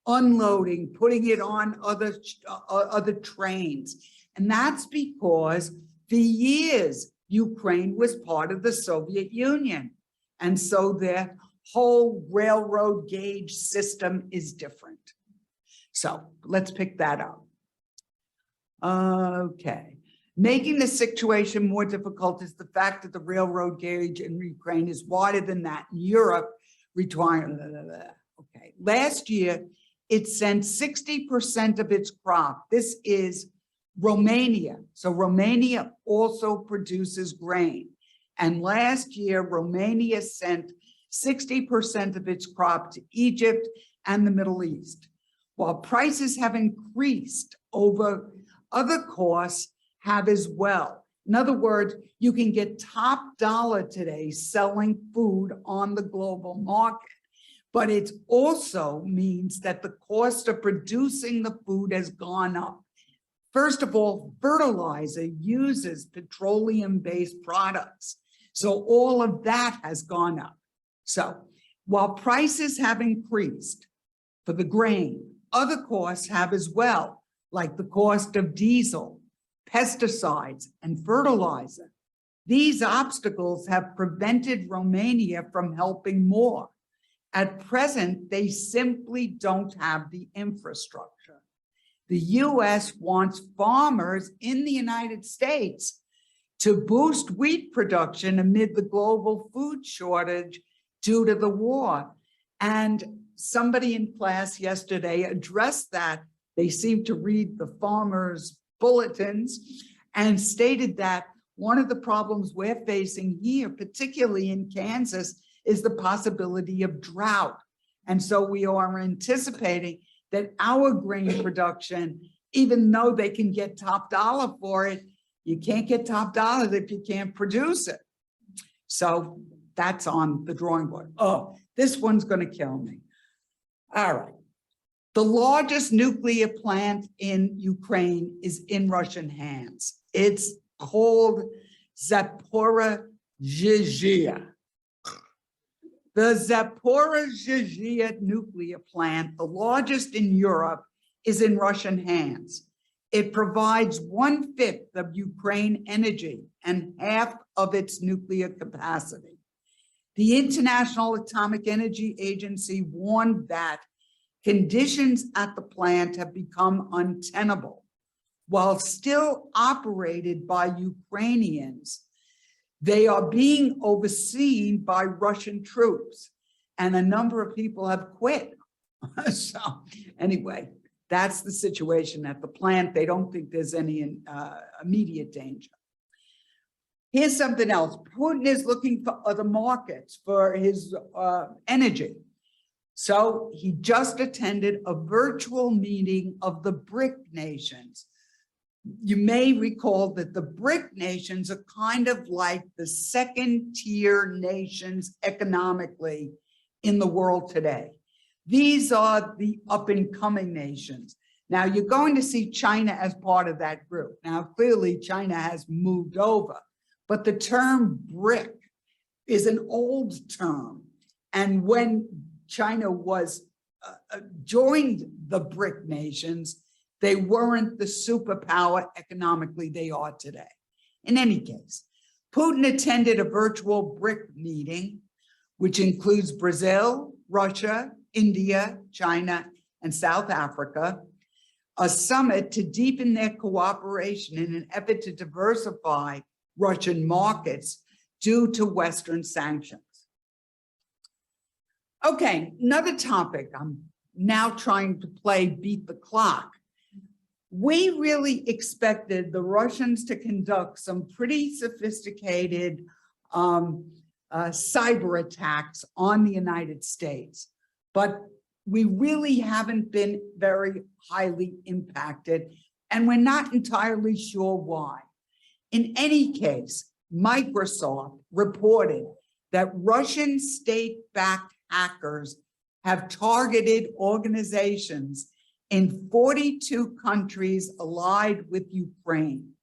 unloading, putting it on other trains. And that's because for years, Ukraine was part of the Soviet Union. And so their whole railroad gauge system is different. So let's pick that up. Okay. Making the situation more difficult is the fact that the railroad gauge in Ukraine is wider than that in Europe, requiring, okay. Last year, it sent 60% of its crop. This is Romania. So Romania also produces grain. And last year, Romania sent 60% of its crop to Egypt and the Middle East. While prices have increased over, other costs have as well. In other words, you can get top dollar today selling food on the global market, but it also means that the cost of producing the food has gone up. First of all, fertilizer uses petroleum-based products. So all of that has gone up. So while prices have increased for the grain, other costs have as well, like the cost of diesel, pesticides, and fertilizer. These obstacles have prevented Romania from helping more. At present, they simply don't have the infrastructure. The US wants farmers in the United States to boost wheat production amid the global food shortage due to the war. And somebody in class yesterday addressed that They seemed to read the farmers' bulletins and stated that one of the problems we're facing here, particularly in Kansas, is the possibility of drought. And so we are anticipating that our grain production, even though they can get top dollar for it, you can't get top dollar if you can't produce it. So that's on the drawing board. Oh, this one's going to kill me. All right. The largest nuclear plant in Ukraine is in Russian hands. It's called Zaporizhzhia. The Zaporizhzhia nuclear plant, the largest in Europe, is in Russian hands. It provides 1/5 of Ukraine energy and half of its nuclear capacity. The International Atomic Energy Agency warned that conditions at the plant have become untenable. While still operated by Ukrainians, they are being overseen by Russian troops, and a number of people have quit. So anyway, that's the situation at the plant. They don't think there's any immediate danger. Here's something else. Putin is looking for other markets for his energy. So he just attended a virtual meeting of the BRIC nations. You may recall that the BRIC nations are kind of like the second-tier nations economically in the world today. These are the up-and-coming nations. Now, you're going to see China as part of that group. Now, clearly, China has moved over, but the term BRIC is an old term. And when China was joined the BRIC nations, they weren't the superpower economically they are today. In any case, Putin attended a virtual BRIC meeting, which includes Brazil, Russia, India, China, and South Africa, a summit to deepen their cooperation in an effort to diversify Russian markets due to Western sanctions. Okay, another topic. I'm now trying to play beat the clock. We really expected the Russians to conduct some pretty sophisticated cyber attacks on the United States, but we really haven't been very highly impacted, and we're not entirely sure why. In any case, Microsoft reported that Russian state-backed hackers have targeted organizations in 42 countries allied with Ukraine.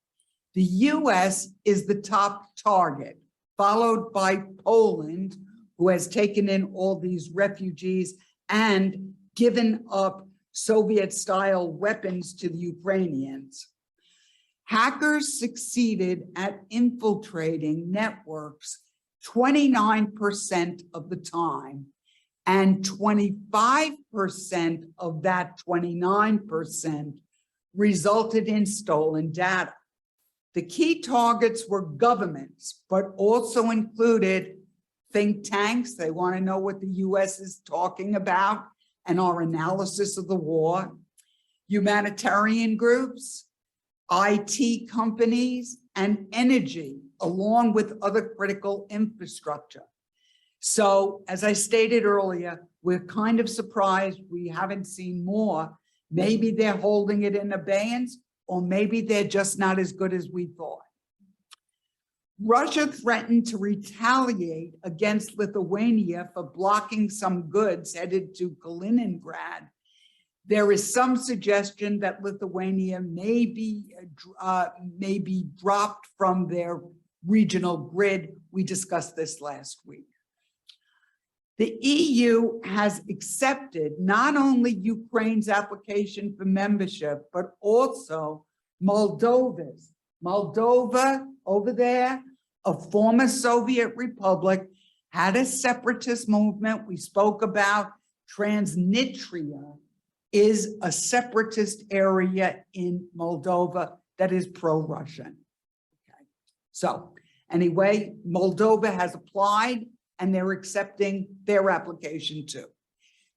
The US is the top target, followed by Poland, who has taken in all these refugees and given up Soviet-style weapons to the Ukrainians. Hackers succeeded at infiltrating networks 29% of the time, and 25% of that 29% resulted in stolen data. The key targets were governments, but also included think tanks. They want to know what the US is talking about and our analysis of the war, humanitarian groups, IT companies, and energy, along with other critical infrastructure. So, as I stated earlier, we're kind of surprised we haven't seen more. Maybe they're holding it in abeyance, or maybe they're just not as good as we thought. Russia threatened to retaliate against Lithuania for blocking some goods headed to Kaliningrad. There is some suggestion that Lithuania may be dropped from their regional grid. We discussed this last week. The EU has accepted not only Ukraine's application for membership, but also Moldova's. Moldova, over there, a former Soviet republic, had a separatist movement. We spoke about Transnistria is a separatist area in Moldova that is pro-Russian. Okay. So anyway, Moldova has applied and they're accepting their application too.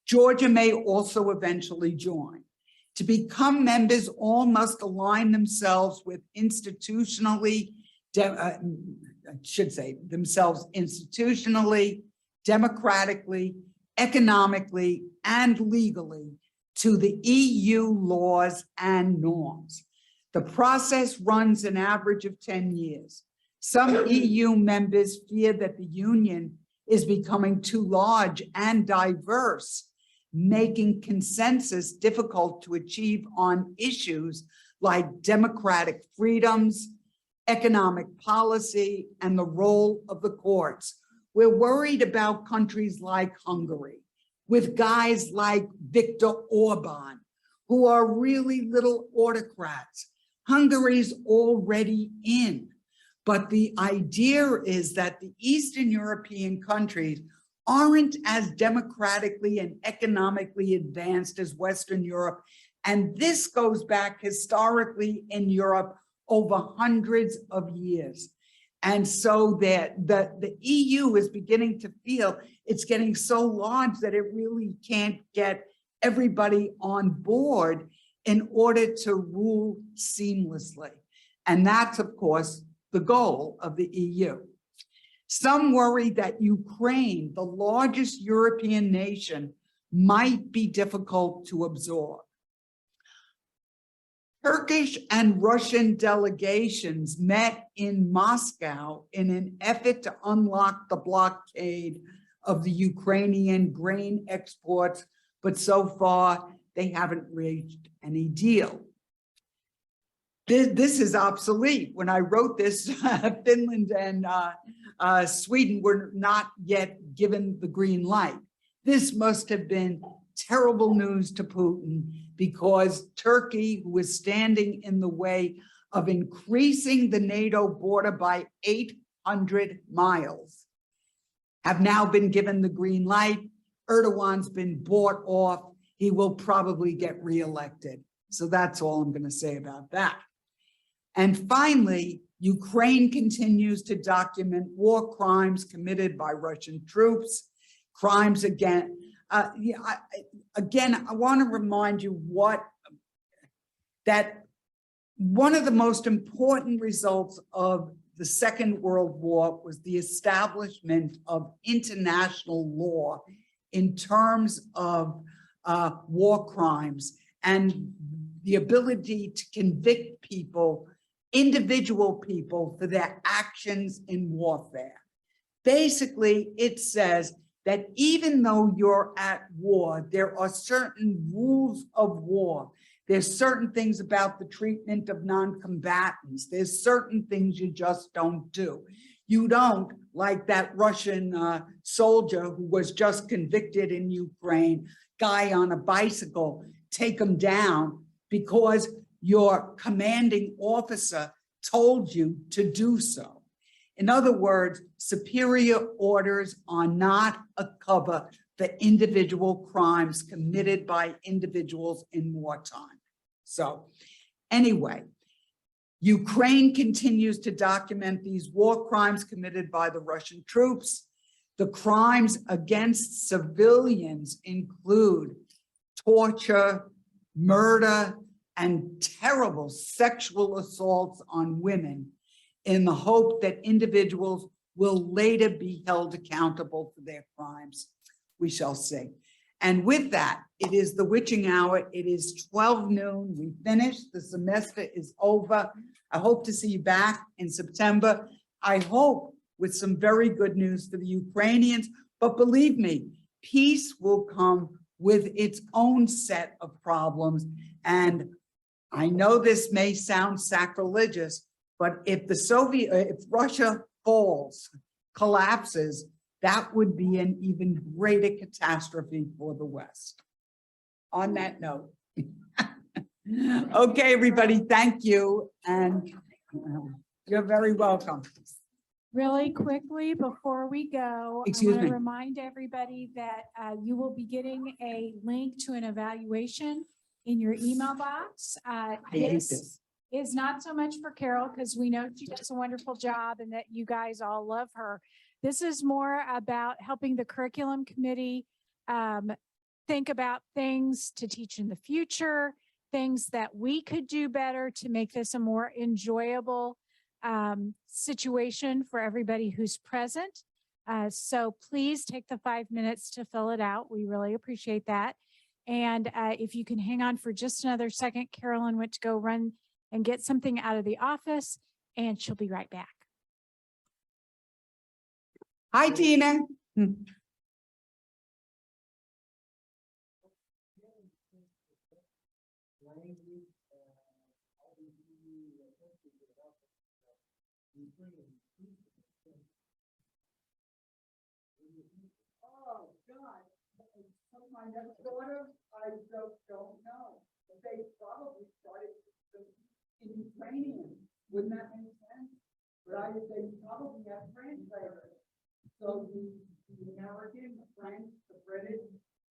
Georgia may also eventually join. To become members, all must align themselves with institutionally, I should say themselves institutionally, democratically, economically, and legally to the EU laws and norms. The process runs an average of 10 years. Some EU members fear that the Union is becoming too large and diverse, making consensus difficult to achieve on issues like democratic freedoms, economic policy, and the role of the courts. We're worried about countries like Hungary, with guys like Viktor Orban, who are really little autocrats. Hungary's already in, but the idea is that the Eastern European countries aren't as democratically and economically advanced as Western Europe. And this goes back historically in Europe over hundreds of years. And so that the EU is beginning to feel it's getting so large that it really can't get everybody on board in order to rule seamlessly. And that's, of course, the goal of the EU. Some worry that Ukraine, the largest European nation, might be difficult to absorb. Turkish and Russian delegations met in Moscow in an effort to unlock the blockade of the Ukrainian grain exports, but so far they haven't reached any deal. This is obsolete. When I wrote this, Finland and Sweden were not yet given the green light. This must have been terrible news to Putin, because Turkey, who is standing in the way of increasing the NATO border by 800 miles, have now been given the green light. Erdogan's been bought off. He will probably get reelected. So that's all I'm going to say about that. And finally, Ukraine continues to document war crimes committed by Russian troops, crimes against again, I want to remind you that one of the most important results of the Second World War was the establishment of international law in terms of war crimes and the ability to convict people, individual people, for their actions in warfare. Basically, it says that even though you're at war, there are certain rules of war. There's certain things about the treatment of non-combatants. There's certain things you just don't do. You don't, like that Russian soldier who was just convicted in Ukraine, guy on a bicycle, take him down because your commanding officer told you to do so. In other words, superior orders are not a cover for individual crimes committed by individuals in wartime. So anyway, Ukraine continues to document these war crimes committed by the Russian troops. The crimes against civilians include torture, murder, and terrible sexual assaults on women, in the hope that individuals will later be held accountable for their crimes. We shall see. And with that, it is the witching hour. It is 12 noon. We finished. The semester is over. I hope to see you back in September. I hope with some very good news for the Ukrainians. But believe me, peace will come with its own set of problems. And I know this may sound sacrilegious, but if Russia falls, collapses, that would be an even greater catastrophe for the West. On that note. Okay, everybody, thank you. And you're very welcome. Really quickly, before we go, Excuse I want me. to remind everybody that you will be getting a link to an evaluation in your email box. I hate this. Is not so much for Carol, because we know she does a wonderful job and that you guys all love her. This is more about helping the curriculum committee think about things to teach in the future things that we could do better to make this a more enjoyable situation for everybody who's present. So please take the 5 minutes to fill it out. We really appreciate that. And if you can hang on for just another second, Carolyn went to go run and get something out of the office, and she'll be right back. Hi, Tina. Oh, God, my next daughter, I just don't know. But they probably started in Ukrainian, wouldn't that make sense? But they probably have translators. So the American, the French, the British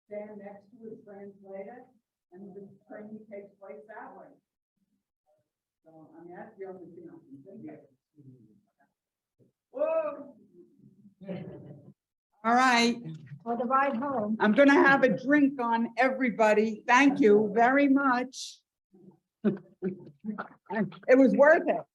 stand next to a translator, and the training takes place that way. So, I mean, that's the only thing I can think of. Whoa! All right. For the ride home. I'm gonna have a drink on everybody. Thank you very much. It was worth it.